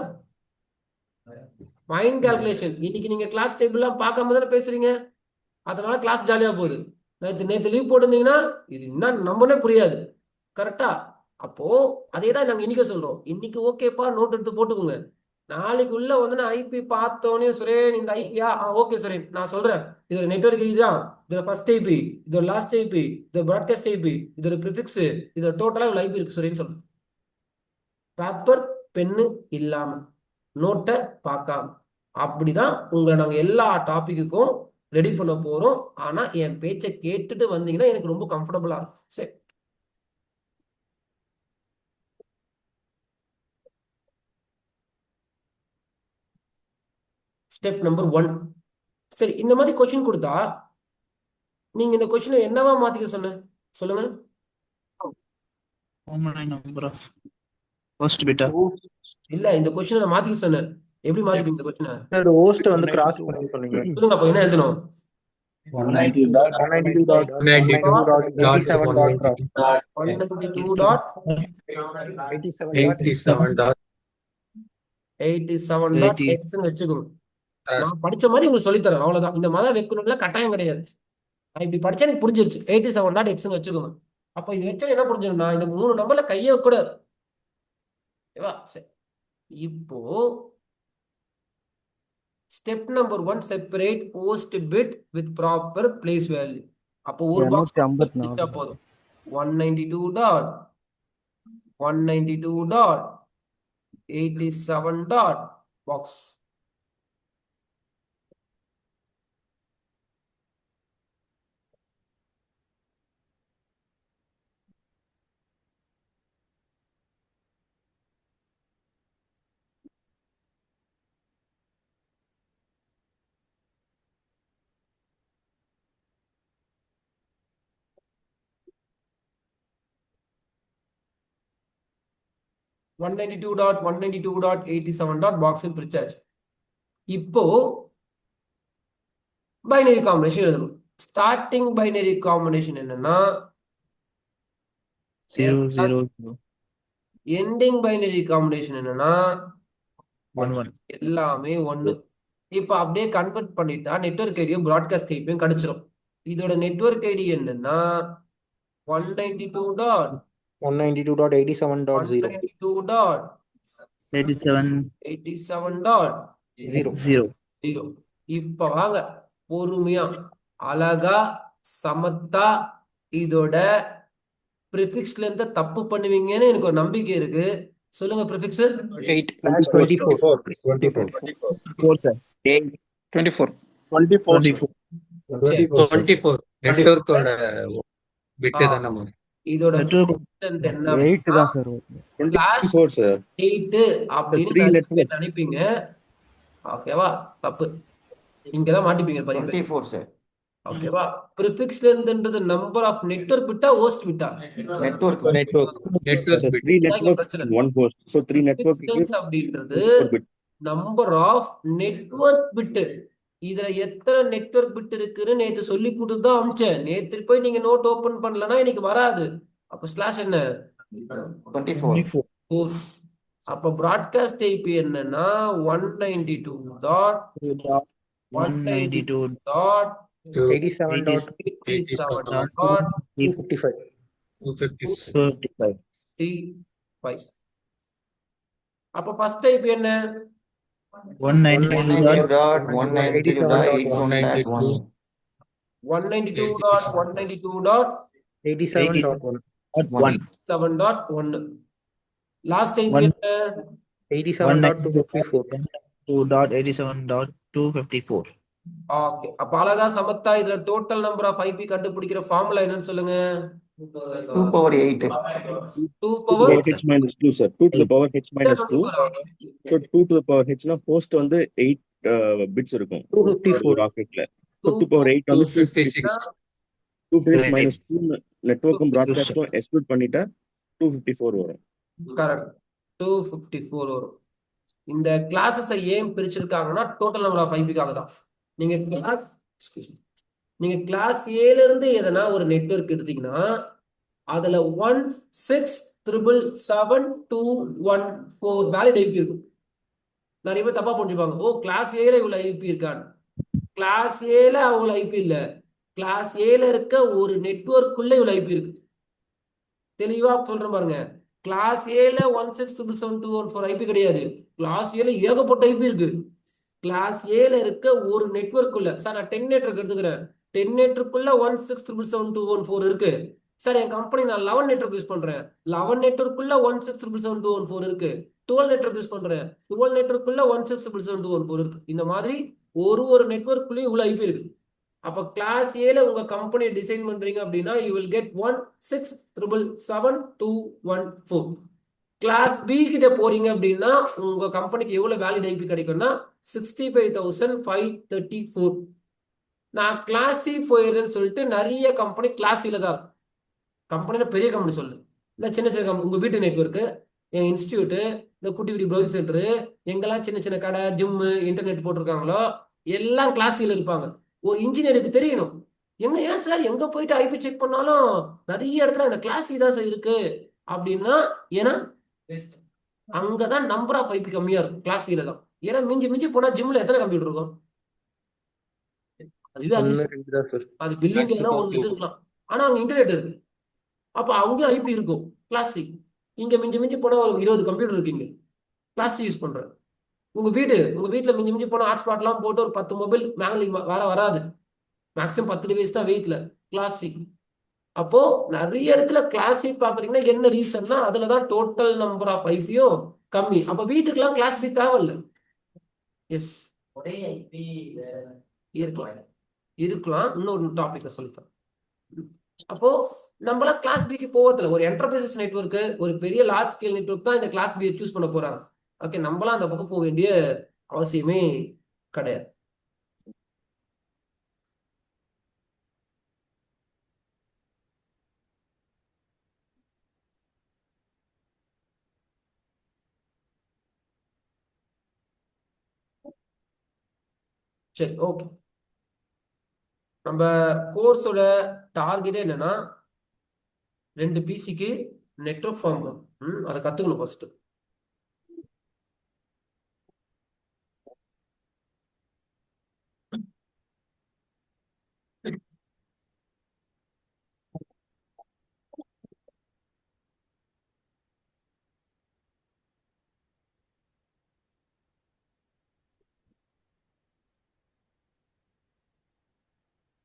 மைண்ட் கால்குலேஷன். இன்னைக்கு நீங்க கிளாஸ் டேபிள்லாம் பார்க்காம தானே பேசுறீங்க, அதனால கிளாஸ் ஜாலியா போகுது. நேற்று லீவ் போட்டிருந்தீங்கன்னா இது என்ன நம்பனே புரியாது. கரெக்டா? அப்போ அதே தான் நாங்க இன்னைக்கு சொல்றோம். இன்னைக்கு ஓகேப்பா, நோட் எடுத்து போட்டுக்கோங்க. நாளைக்குள்ள வந்து நான் ஐபி பார்த்தோன்னே சுரேன் இந்த ஐபியா ஓகே சுரேன் நான் சொல்றேன். இதோட நெட்வொர்க் இதுதான், இதோட ஃபர்ஸ்ட் ஐபி, இதோட லாஸ்ட் ஐபி, இதோட ப்ராட்காஸ்ட் ஐபி, இதோட ப்ரிஃபிக்ஸ், இதோட டோட்டலா இவ்வளவு ஐபி இருக்கு சுரேன்னு சொல்றேன். பேப்பர் பென்னு இல்லாம, நோட்டை பார்க்காம. அப்படிதான் உங்களை நாங்க எல்லா டாபிக்குக்கும் ரெடி பண்ண போறோம். ஆனா என் பேச்சை கேட்டுட்டு வந்தீங்கன்னா எனக்கு ரொம்ப கம்ஃபர்டபுளா இருக்கும். சரி, ஸ்டெப் நம்பர் 1. சரி, இந்த மாதிரி கொஸ்டின் கொடுத்தா நீங்க இந்த கொஸ்டினை என்னவா மாத்திக்க சொல்லுங்க. number of host bit இல்ல, இந்த கொஸ்டினை நான் மாத்திக்க சொன்னேன். எப்படி மாத்திப்பீங்க இந்த கொஸ்டினை? ஒரு ஹோஸ்ட் வந்து கிராஸ் பண்ணி சொன்னீங்க. சொல்லுங்க. அப்போ என்ன எழுதணும்? 192.187.87.x வச்சுக்கணும். நான் படிச்ச மாதிரி உங்களுக்கு சொல்லித்தரேன், அவ்வளவுதான். இந்த மாதிரி வைக்கணும்ல கட்டாயம் கிடையாது. நான் இப்படி படிச்சா எனக்கு புரிஞ்சிருச்சு. 87.x வச்சுக்கோங்க. அப்போ இது வச்சா என்ன புரிஞ்சிடும்? இந்த 3 நம்பர்ல கையை கூட. சரி, இப்போ step number 1, separate post bit with proper place value. அப்போ ஒரு பாக்ஸ் 254 போதும். 192.192.87. பாக்ஸ் பாக்ஸில் பிரிச்சாச்சு. இப்போ பைனரி காம்பினேஷன் எழுதணும். ஸ்டார்டிங் பைனரி காம்பினேஷன் என்னன்னா 000 எண்டிங் பைனரி காம்பினேஷன் என்னன்னா 11 எல்லாமே 1. இப்போ அப்படியே கன்வெர்ட் பண்ணிட்டா நெட்வொர்க் ஐடியும் ப்ராட்காஸ்ட் ஐபியும் கிடைச்சிரும். இதோட நெட்வொர்க் ஐடி என்னன்னா 192.187.87.0 இப்ப வாங்க பொறுமையா அழகா சமத்தா இதோட ப்ரிஃபிக்ஸ்ல இருந்து தப்பு பண்ணுவீங்கன்னு எனக்கு ஒரு நம்பிக்கை இருக்கு. சொல்லுங்க ப்ரிஃபிக்ஸ். 24 நெட்வொர்க்கோட பிட் தானே. இதோட Network என்ன 8 தான் சார். sir. 8 அப்படின்னு நிறைய பேர் நினைப்பீங்க. ஓகேவா? தப்பு. இங்கதான் மாட்டிப்பீங்க பாருங்க. 24 sir. ஓகேவா? ப்ரிஃபிக்ஸ்ல இருந்துன்றது நம்பர் ஆஃப் நெட்வொர்க் பிட்டா ஹோஸ்ட் பிட்டா? Network. Network bit. 3 network, 1 host. So 3 network அப்படின்றது bit. Number of network bit. இதுல எத்தனை நெட்வொர்க் பிட் இருக்குன்னு நேத்து சொல்லி கொடுத்துதான் அமிச்சேன். நேத்து போய் நீங்க நோட் ஓபன் பண்ணலன்னா இன்னைக்கு வராது. அப்ப ஸ்லாஷ் என்ன? 24. 4. அப்ப ப்ராட்காஸ்ட் ஐபி என்னன்னா 192.192.87.255. அப்ப ஃபர்ஸ்ட் ஐபி என்ன? 192.192.87.1. 192.192.87.1. லாஸ்ட் ஐபி என்ன? 192.87.254. ஓகே. அப்ப அழகா சமத்தா இதுல டோட்டல் நம்பர் ஆஃப் ஐபி கண்டுபிடிக்கிற ஃபார்முலா என்னன்னு சொல்லுங்க. 2 power 8. 2 2 power h minus 2 sir. 2 to the power h minus 2. So 2 to the power h na host வந்து 8 bits இருக்கும் 254 ராக்கெட்ல. So 2 power 8 வந்து 256. 256 minus 2 நெட்வொர்க்கும் ப்ராட்காஸ்டும் எக்ஸ்க்ளூட் பண்ணிட்டா 254 வரும். கரெக்ட். 254 வரும். இந்த கிளாஸஸை ஏன் பிரிச்சிருக்காங்கன்னா டோட்டல் நம்பர் ஆஃப் ஐபிக்காக தான். நீங்க கிளாஸ் ஏல இருந்து எதனா ஒரு நெட்வொர்க் எடுத்தீங்கன்னா அதுல 167772114 வேலிட் ஐபி இருக்கும். நிறைய பேர் தப்பா புரிஞ்சுப்பாங்க. ஓ கிளாஸ் ஏல இவ்வளவு ஐபி இருக்கான்னு. கிளாஸ் ஏல அவ்வளவு ஐபி இல்ல. கிளாஸ் ஏல இருக்க ஒரு நெட்வொர்க்குள்ள இவ்வளவு ஐபி இருக்கு. தெளிவா சொல்றேன் பாருங்க. கிளாஸ் ஏல 167772114 ஐபி கிடையாது. கிளாஸ் ஏல ஏகப்பட்ட ஐபி இருக்கு. கிளாஸ் ஏல இருக்க ஒரு நெட்வொர்க்குள்ள சார் நான் 10 நெட்வொர்க் எடுத்துக்கிறேன். 10 நெட்வொர்க்குள்ள 167772114 இருக்கு. சார் என் கம்பெனி நான் 11 நெட்வொர்க் யூஸ் பண்றேன். 11 நெட்வொர்க்குள்ள 167772114 இருக்கு. 12 நெட்வொர்க் யூஸ் பண்றேன். 12 நெட்வொர்க்குள்ள 167772114 இருக்கு. இந்த மாதிரி ஒரு நெட்வொர்க்குள்ளேயும் இவ்வளவு ஐபி இருக்கு. அப்ப கிளாஸ் ஏல உங்க கம்பெனியை டிசைன் பண்றீங்க அப்படின்னா you will get 167772114. Class B கிட்ட போறீங்க அப்படின்னா உங்க கம்பெனிக்கு எவ்வளவு வேலிட் ஐபி கிடைக்கும்னா 65,534. நான் கிளாஸ் சி போயிடுறேன்னு சொல்லிட்டு நிறைய கம்பெனி கிளாஸ் சில தான் இருக்கும். கம்பெனில பெரிய கம்பெனி சொல்லு, இல்லை சின்ன சின்ன கம்பெனி, உங்க வீட்டு நெட்வொர்க்கு, என் இன்ஸ்டியூட்டு, இந்த குட்டி குட்டி ப்ரௌசிங் சென்டரு, எங்கெல்லாம் சின்ன சின்ன கடை, ஜிம்மு, இன்டர்நெட் போட்டிருக்காங்களோ எல்லாம் கிளாஸ் சில இருப்பாங்க. ஒரு இன்ஜினியருக்கு தெரியணும், ஏன் சார் எங்க போயிட்டு ஐபி செக் பண்ணாலும் நிறைய இடத்துல இந்த கிளாஸ் தான் சார் இருக்கு அப்படின்னா, ஏன்னா அங்கதான் நம்பர் ஆஃப் ஐபி கம்மியா இருக்கும் கிளாஸ் சில தான். ஏன்னா மிஞ்சி மிஞ்சி போனா ஜிம்ல எத்தனை கம்ப்யூட்டர் இருக்கும்? அது பில்லிங் தான் ஒன்று இருக்கலாம். ஆனா அங்க இன்டர்நெட் இருக்கு. அப்ப அங்கேயும் ஐபி இருக்கும் கிளாஸ் சி. இங்க மிஞ்சி மிஞ்சி போனா ஒரு 20 கம்ப்யூட்டர் இருக்கீங்க கிளாஸ் சி யூஸ் பண்றேன். உங்க வீட்டுல மிஞ்சி மிஞ்சி போனா ஹாட்ஸ்பாட்லாம் போட்டு ஒரு 10 மொபைல் வராது. மேக்ஸிமம் 10 டிவைஸ் தான் வீட்டுல கிளாஸ் சி. அப்போ நிறைய இடத்துல கிளாஸ் சி பாக்குறீங்கன்னா என்ன ரீசன்னா அதுலதான் டோட்டல் நம்பர் ஆஃப் ஐபியும் கம்மி. அப்ப வீட்டுக்கெல்லாம் கிளாஸ் பி தேவையில்லை. எஸ், ஒரே ஐபி இருக்கலாம். இன்னொரு டாபிக்ல சொல்லித்தரேன். அப்போ நம்மளாம் கிளாஸ் பிக்கு போவதில்லை. ஒரு என்டர்பிரைசஸ் நெட்வொர்க்கு, ஒரு பெரிய லார்ஜ் ஸ்கேல் நெட்வொர்க் தான் இந்த கிளாஸ் பி சூஸ் பண்ண போறாங்க. ஓகே, நம்மளாம் அந்த பக்கம் போக வேண்டிய அவசியமே கிடையாது. சரி, ஓகே. நம்ம கோர்ஸோட டார்கெட்டே என்னன்னா 2 பிசிக்கு நெட்வொர்க் ஃபார்ம் அதை கத்துக்கணும் ஃபர்ஸ்ட்.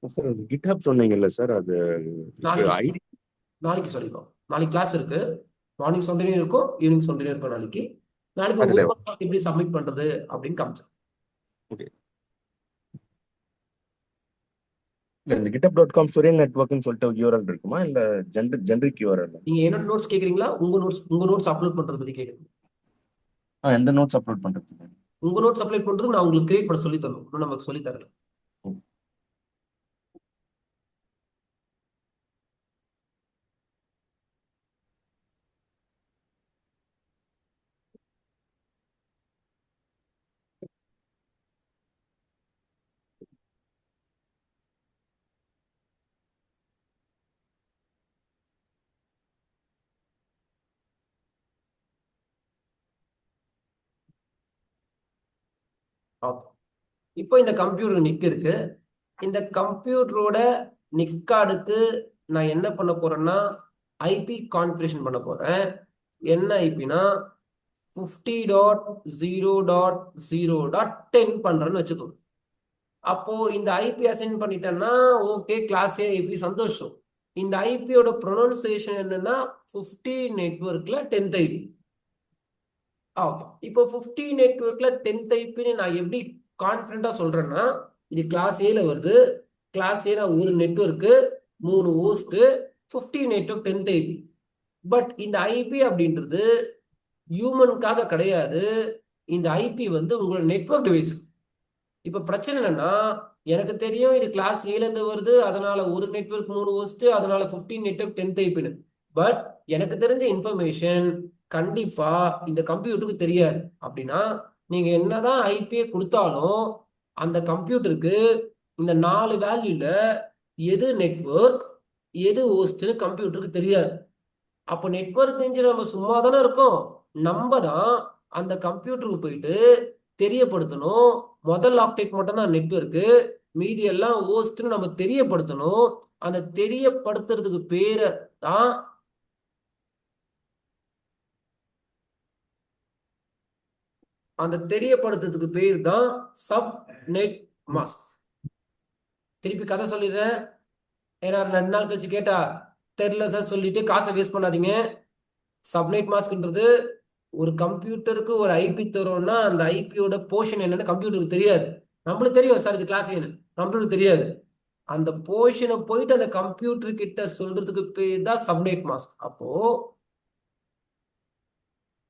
சார் அது கிட்ஹப் சொன்னீங்கல்ல சார், அது ஐடி நாளைக்கு சொல்லிடுவோம். நாளைக்கு கிளாஸ் இருக்கு. மார்னிங் சொல்றேன் இருக்கும், ஈவினிங் சொல்றேன் இருக்கும். நாளைக்கு அதுல எப்படி சப்மிட் பண்றது அப்படின்னு காமிச்சேன். ஓகே. இல்ல இந்த github.com சுரேன் நெட்வொர்க்னு சொல்லிட்டு URL இருக்குமா, இல்ல ஜெனரிக் URL? நீங்க என்னோட நோட்ஸ் கேக்குறீங்களா, உங்க நோட்ஸ் அப்லோட் பண்றது பத்தி கேக்குறீங்க? எந்த நோட்ஸ் அப்லோட் பண்றது? உங்க நோட்ஸ் அப்லோட் பண்றது நான் உங்களுக்கு கிரியேட் பண்ண சொல்லி தரணும். இன்னும் நமக்கு சொல்லி தரல. இப்போ இந்த கம்ப்யூட்டர் நிக் இருக்கு. இந்த கம்ப்யூட்டரோட நிக்காடுக்கு நான் என்ன பண்ண போறேன்னா ஐபி கான்ஃபிகரேஷன் பண்ண போறேன். என்ன ஐபினா 50.0.0.10 பண்றேன்னு வச்சுக்கோங்க. அப்போ இந்த ஐபி அசைன் பண்ணிட்டேன்னா ஓகே, கிளாஸ் ஏ ஐபி சந்தோஷம். இந்த ஐபியோட ப்ரொனவுன்சியேஷன் என்னன்னா 50 நெட்வொர்க்ல 10th ஐபி. ஓகே, இப்போ 50 நெட்வொர்க்ல 10th ஐபின்னு நான் எப்படி கான்ஃபிடண்டா சொல்றேன்னா, இது கிளாஸ் ஏல வருது. கிளாஸ் ஏல ஒரு network 3 host 50 network 10th IP. But இந்த ஐபி அப்படின்றது ஹியூமனுக்காக கிடையாது. இந்த ஐபி வந்து உங்களோட நெட்வொர்க் டிவைஸ். இப்ப பிரச்சனை என்னன்னா, எனக்கு தெரியும் இது கிளாஸ் ஏல இருந்து வருது, அதனால ஒரு நெட்வொர்க் 3 ஹோஸ்ட், அதனால 15 நெட்வொர்க் 10th ஐபின்னு. பட் எனக்கு தெரிஞ்ச இன்ஃபர்மேஷன் கண்டிப்பா இந்த கம்ப்யூட்டருக்கு தெரியாது. அப்படின்னா நீங்க என்னதான் ஐபியை கொடுத்தாலும் அந்த கம்ப்யூட்டருக்கு இந்த 4 வேல்யூல எது நெட்வொர்க் எது ஹோஸ்ட்னு கம்ப்யூட்டருக்கு தெரியாது. அப்போ நெட்வொர்க் தெரிஞ்சு நம்ம சும்மா தானே இருக்கோம். நம்ம தான் அந்த கம்ப்யூட்டருக்கு போயிட்டு தெரியப்படுத்தணும். முதல் ஆக்டேட் மட்டும் தான் நெட்வொர்க்கு, மீதி எல்லாம் ஹோஸ்ட்னு நம்ம தெரியப்படுத்தணும். அந்த தெரியப்படுத்துறதுக்கு பேரை தான் அந்த தெரியப்படுத்துறதுக்கு பேர் தான் சப்நெட் மாஸ்க். திருப்பி கதை சொல்லிடுறேன், ஏன்னா 2 நாள் கழிச்சு கேட்டா தெரியல சார் சொல்லிட்டு காசை வேஸ்ட் பண்ணாதீங்க. சப்நெட் மாஸ்க்ன்றது ஒரு கம்ப்யூட்டருக்கு ஒரு ஐபி தரோம்னா அந்த ஐபியோட போர்ஷன் என்னன்னு கம்ப்யூட்டருக்கு தெரியாது. நம்மளுக்கு தெரியும் சார் இது கிளாஸ் என்ன, கம்ப்யூட்டருக்கு தெரியாது. அந்த போர்ஷனை போயிட்டு அந்த கம்ப்யூட்டர் கிட்ட சொல்றதுக்கு பேர் தான் சப்நெட் மாஸ்க். அப்போ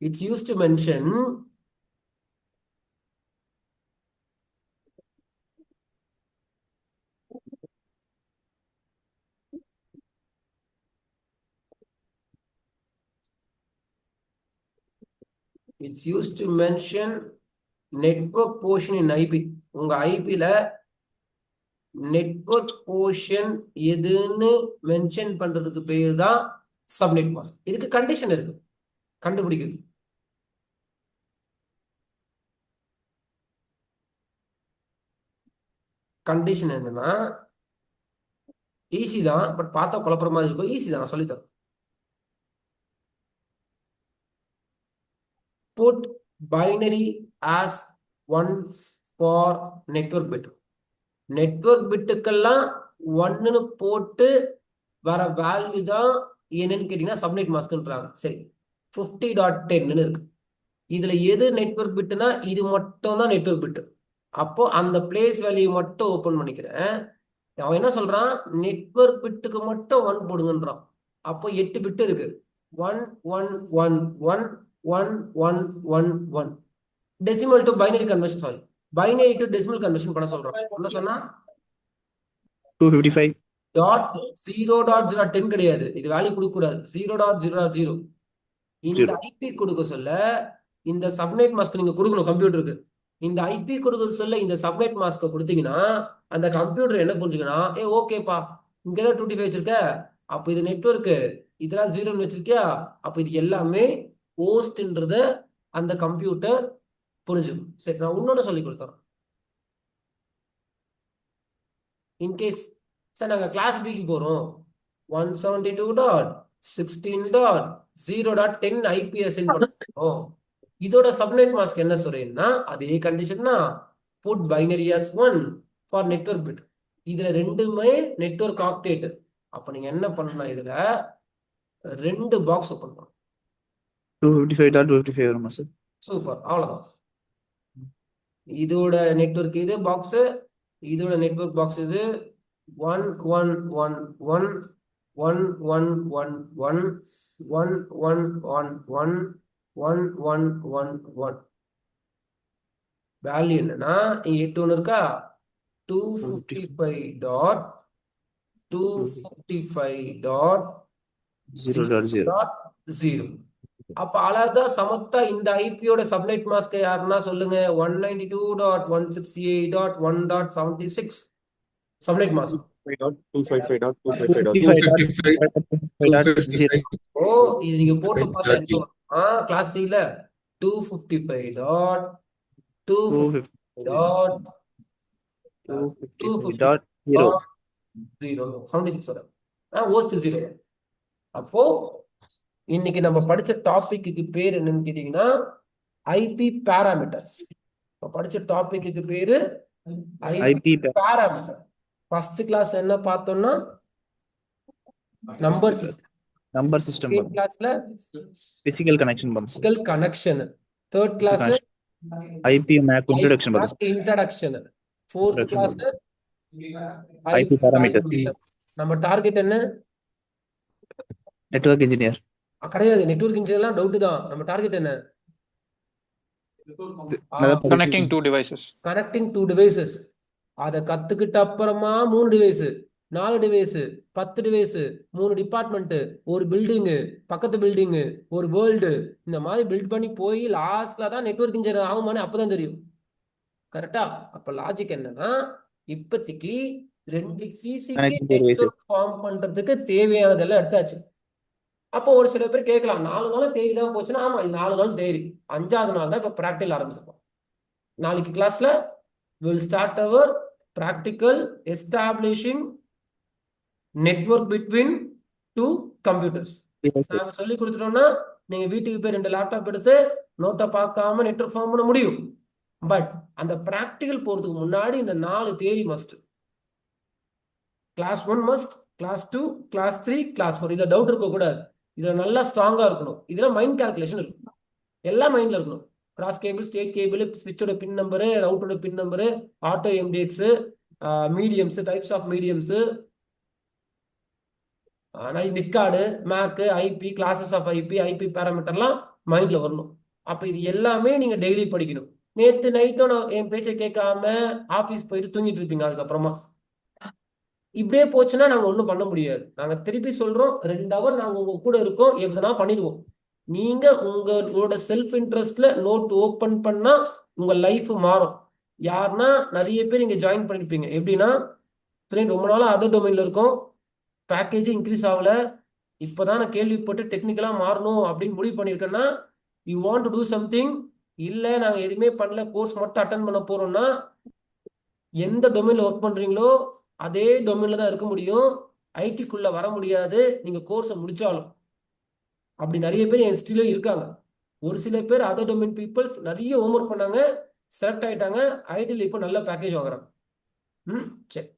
it's use to mention it's used to mention network portion in IP. உங்க ஐபில நெட்வொர்க் போர்ஷன் எதுன்னு மென்ஷன் பண்றதுக்கு பேர் தான் சப்நெட் மாஸ்க். இதுக்கு கண்டிஷன் இருக்கு கண்டுபிடிக்கிறது. கண்டிஷன் என்னன்னா ஈஸி தான், பட் பார்த்தா குழப்பற மாதிரி இருக்கும். ஈஸி தான், நான் சொல்லித்தரேன். put binary as 1 for network bit. Network பிட்டுக்கெல்லாம் 1ன்னு போட்டு வர வேல்யூ தான் என்னன்னு கேட்டீங்கன்னா சப்நெட் மாஸ்க்ன்றாங்க. சரி, 50.10ன்னு இருக்கு. இதுல எது நெட்வொர்க் பிட்டுனா இது மட்டும் தான் நெட்வொர்க் பிட்டு. அப்போ அந்த பிளேஸ் வேல்யூ மட்டும் ஓபன் பண்ணிக்கிறேன். அவன் என்ன சொல்றான், நெட்வொர்க் பிட்டுக்கு மட்டும் 1 போடுங்கன்றான். அப்போ 8 பிட்டு இருக்கு. 1 1 1 1 1 1 1 1. Decimal to binary conversion, sorry, binary to decimal conversion பண்ண சொல்றான். என்ன சொன்னா 255. .0.010 கிடையாது, இது வேல்யூ கொடுக்க கூடாது. 0.0.0 இந்த ஐபி கொடுக்க சொல்ல இந்த சப்நெட் மாஸ்க் நீங்க கொடுக்கணும் கம்ப்யூட்டருக்கு. இந்த ஐபி கொடுக்க சொல்ல இந்த சப்நெட் மாஸ்க கொடுத்தீங்கன்னா அந்த கம்ப்யூட்டர் என்ன புரிஞ்சுக்கணும், ஓகேப்பா இங்கதான் 25 வச்சிருக்க, அப்ப இது நெட்வொர்க்கு, இதெல்லாம் 0ன்னு வச்சிருக்கியா, அப்ப இது எல்லாமே ஹோஸ்ட்ன்றத அந்த கம்ப்யூட்டர் புரிஞ்சுக்கும். சரி, நான் இன்னொன்னு சொல்லி கொடுத்தேன். இன்கேஸ் சார் நாங்க கிளாஸ் பிக்கு போறோம் 172.16.0.10 ஐபிஎஸ் பண்ணுறோம், இதோட சப்நெட் மாஸ்க் என்ன சொல்றேன்னா அதே கண்டிஷன் தான், put binary as 1 for network bit. இதுல ரெண்டுமே நெட்வொர்க் ஆக்டேட். அப்ப நீங்க என்ன பண்ணணும், இதுல 2 பாக்ஸ் ஓபன் பண்ணணும். 255.255 வருமா சார்? சூப்பர், அவ்வளவுதான். இதோட நெட்வொர்க் இது பாக்ஸ், இதோட நெட்வொர்க் பாக்ஸ் இது 1 1 1 1 1 1 1 1 1 1 1 1 1 1 1 1. வேல்யூ என்னன்னா இங்க 8 ஒன்று இருக்கா, 255.255.0.0. அப்ப அழகா சமத்தா இந்த ஐபியோட சப்நெட் மாஸ்க் யாருன்னா சொல்லுங்க, 192.168.1.76 சப்நெட் மாஸ்க். 255.255.255. ஓ, இது நீங்க போட்டு பார்த்தா கிளாஸ் சில 255.250.0 ஹோஸ்ட் 0. அப்போ இன்னைக்கு நம்ம படிச்ச டாபிக்கு பேர் என்னன்னு கேட்டீங்கன்னா ஐபி பாராமீட்டர்ஸ். படிச்ச டாபிக்கு பேரு ஐபி பாராமீட்டர். ஃபர்ஸ்ட் கிளாஸ்ல என்ன பார்த்தோம்னா நம்பர் சிஸ்டம், கிளாஸ்ல physical connection bumps, physical connection. Third class IP MAC introduction bumps, introduction. Fourth class IP parameter. நம்ம டார்கெட் என்ன, நெட்வொர்க் இன்ஜினியர் கிடையாது. நெட்வொர்க் இன்ஜினியர்லாம் டவுட் தான். நம்ம டார்கெட் என்ன, Connecting 2 devices. Connecting 2 devices. அதை கத்துக்கிட்ட அப்புறமா 3 டிவைஸ், 4 டிவைஸ், 10 டிவைஸ், 3 டிபார்ட்மெண்ட், ஒரு பில்டிங்கு, பக்கத்து பில்டிங்கு, ஒரு வேர்ல்டு, இந்த மாதிரி பில்ட் பண்ணி போய் லாஸ்ட்ல தான் நெட்வொர்க் இன்ஜினியர் ஆகுமானே அப்பதான் தெரியும். கரெக்டா? அப்ப லாஜிக் என்னன்னா இப்போதைக்கு 2 பிசிக்கு நெட்வொர்க் ஃபார்ம் பண்றதுக்கு தேவையானதெல்லாம் எடுத்தாச்சு. அப்போ ஒரு சில பேர் கேட்கலாம், 4 நாள் தேதி தான் போச்சுன்னா, ஆமா இது 4 நாள் தேதி, 5வது நாள் தான் இப்ப ப்ராக்டிகல் ஆரம்பிச்சிருக்கோம். நாளைக்கு கிளாஸ்ல will start our practical establishing network between 2 computers. நாங்க சொல்லி கொடுத்துட்டோம்னா நீங்க வீட்டுக்கு போய் 2 லேப்டாப் எடுத்து நோட்டை பார்க்காம நெட்வொர்க் ஃபார்ம் பண்ண முடியும். பட் அந்த ப்ராக்டிக்கல் போறதுக்கு முன்னாடி இந்த 4 theory must. Class 1 must, class 2, class 3, class 4. இதில் டவுட் இருக்கக்கூடாது. இதில் நல்லா ஸ்ட்ராங்காக இருக்கணும். இதில் மைண்ட் கால்குலேஷன் இருக்கும், எல்லாம் மைண்டில் இருக்கணும். கிராஸ் கேபிள், ஸ்டேட் கேபிள், ஸ்விட்சோட பின் நம்பரு, ரவுட்டோட pin number, auto MDX, mediums, types of mediums, NIC card, MAC, IP, classes of IP, IP பேராமீட்டர்லாம் மைண்டில் வரணும். அப்போ இது எல்லாமே நீங்கள் டெய்லி படிக்கணும். நேற்று நைட்டும் நான் என் பேச்சை கேட்காம ஆஃபீஸ் போயிட்டு தூங்கிட்டு இருப்பீங்க. அதுக்கப்புறமா இப்படியே போச்சுன்னா நாங்கள் ஒன்றும் பண்ண முடியாது. நாங்கள் திருப்பி சொல்கிறோம், 2 ஹவர் நாங்கள் உங்கள் கூட இருக்கோம், எதுனா பண்ணிடுவோம். நீங்கள் உங்களோட செல்ஃப் இன்ட்ரெஸ்ட்ல நோட் ஓப்பன் பண்ணால் உங்கள் லைஃப் மாறும். யாருன்னா நிறைய பேர் இங்கே ஜாயின் பண்ணியிருப்பீங்க. எப்படின்னா, ரொம்ப நாளாக அதர் டொமைனில் இருக்கும், பேக்கேஜ் இன்க்ரீஸ் ஆகலை, இப்போ தான் நான் கேள்விப்பட்டு டெக்னிக்கலாக மாறணும் அப்படின்னு முடிவு பண்ணியிருக்கேன்னா, you want to do something. இல்லை நாங்கள் எதுவுமே பண்ணல, கோர்ஸ் மட்டும் அட்டன் பண்ண போகிறோம்னா, எந்த டொமைனில் ஒர்க் பண்ணுறீங்களோ அதே டொமைனில் தான் இருக்க முடியும். ஐடிக்குள்ளே வர முடியாது நீங்கள் கோர்ஸை முடித்தாலும். அப்படி நிறைய பேர் என் ஹிஸ்ட்ரியிலும் இருக்காங்க. ஒரு சில பேர் அதர் டொமைன் பீப்புள்ஸ் நிறைய ஹோம்ஒர்க் பண்ணாங்க, செலக்ட் ஆகிட்டாங்க, ஐடியில் இப்போ நல்ல பேக்கேஜ் வாங்குறாங்க. சரி.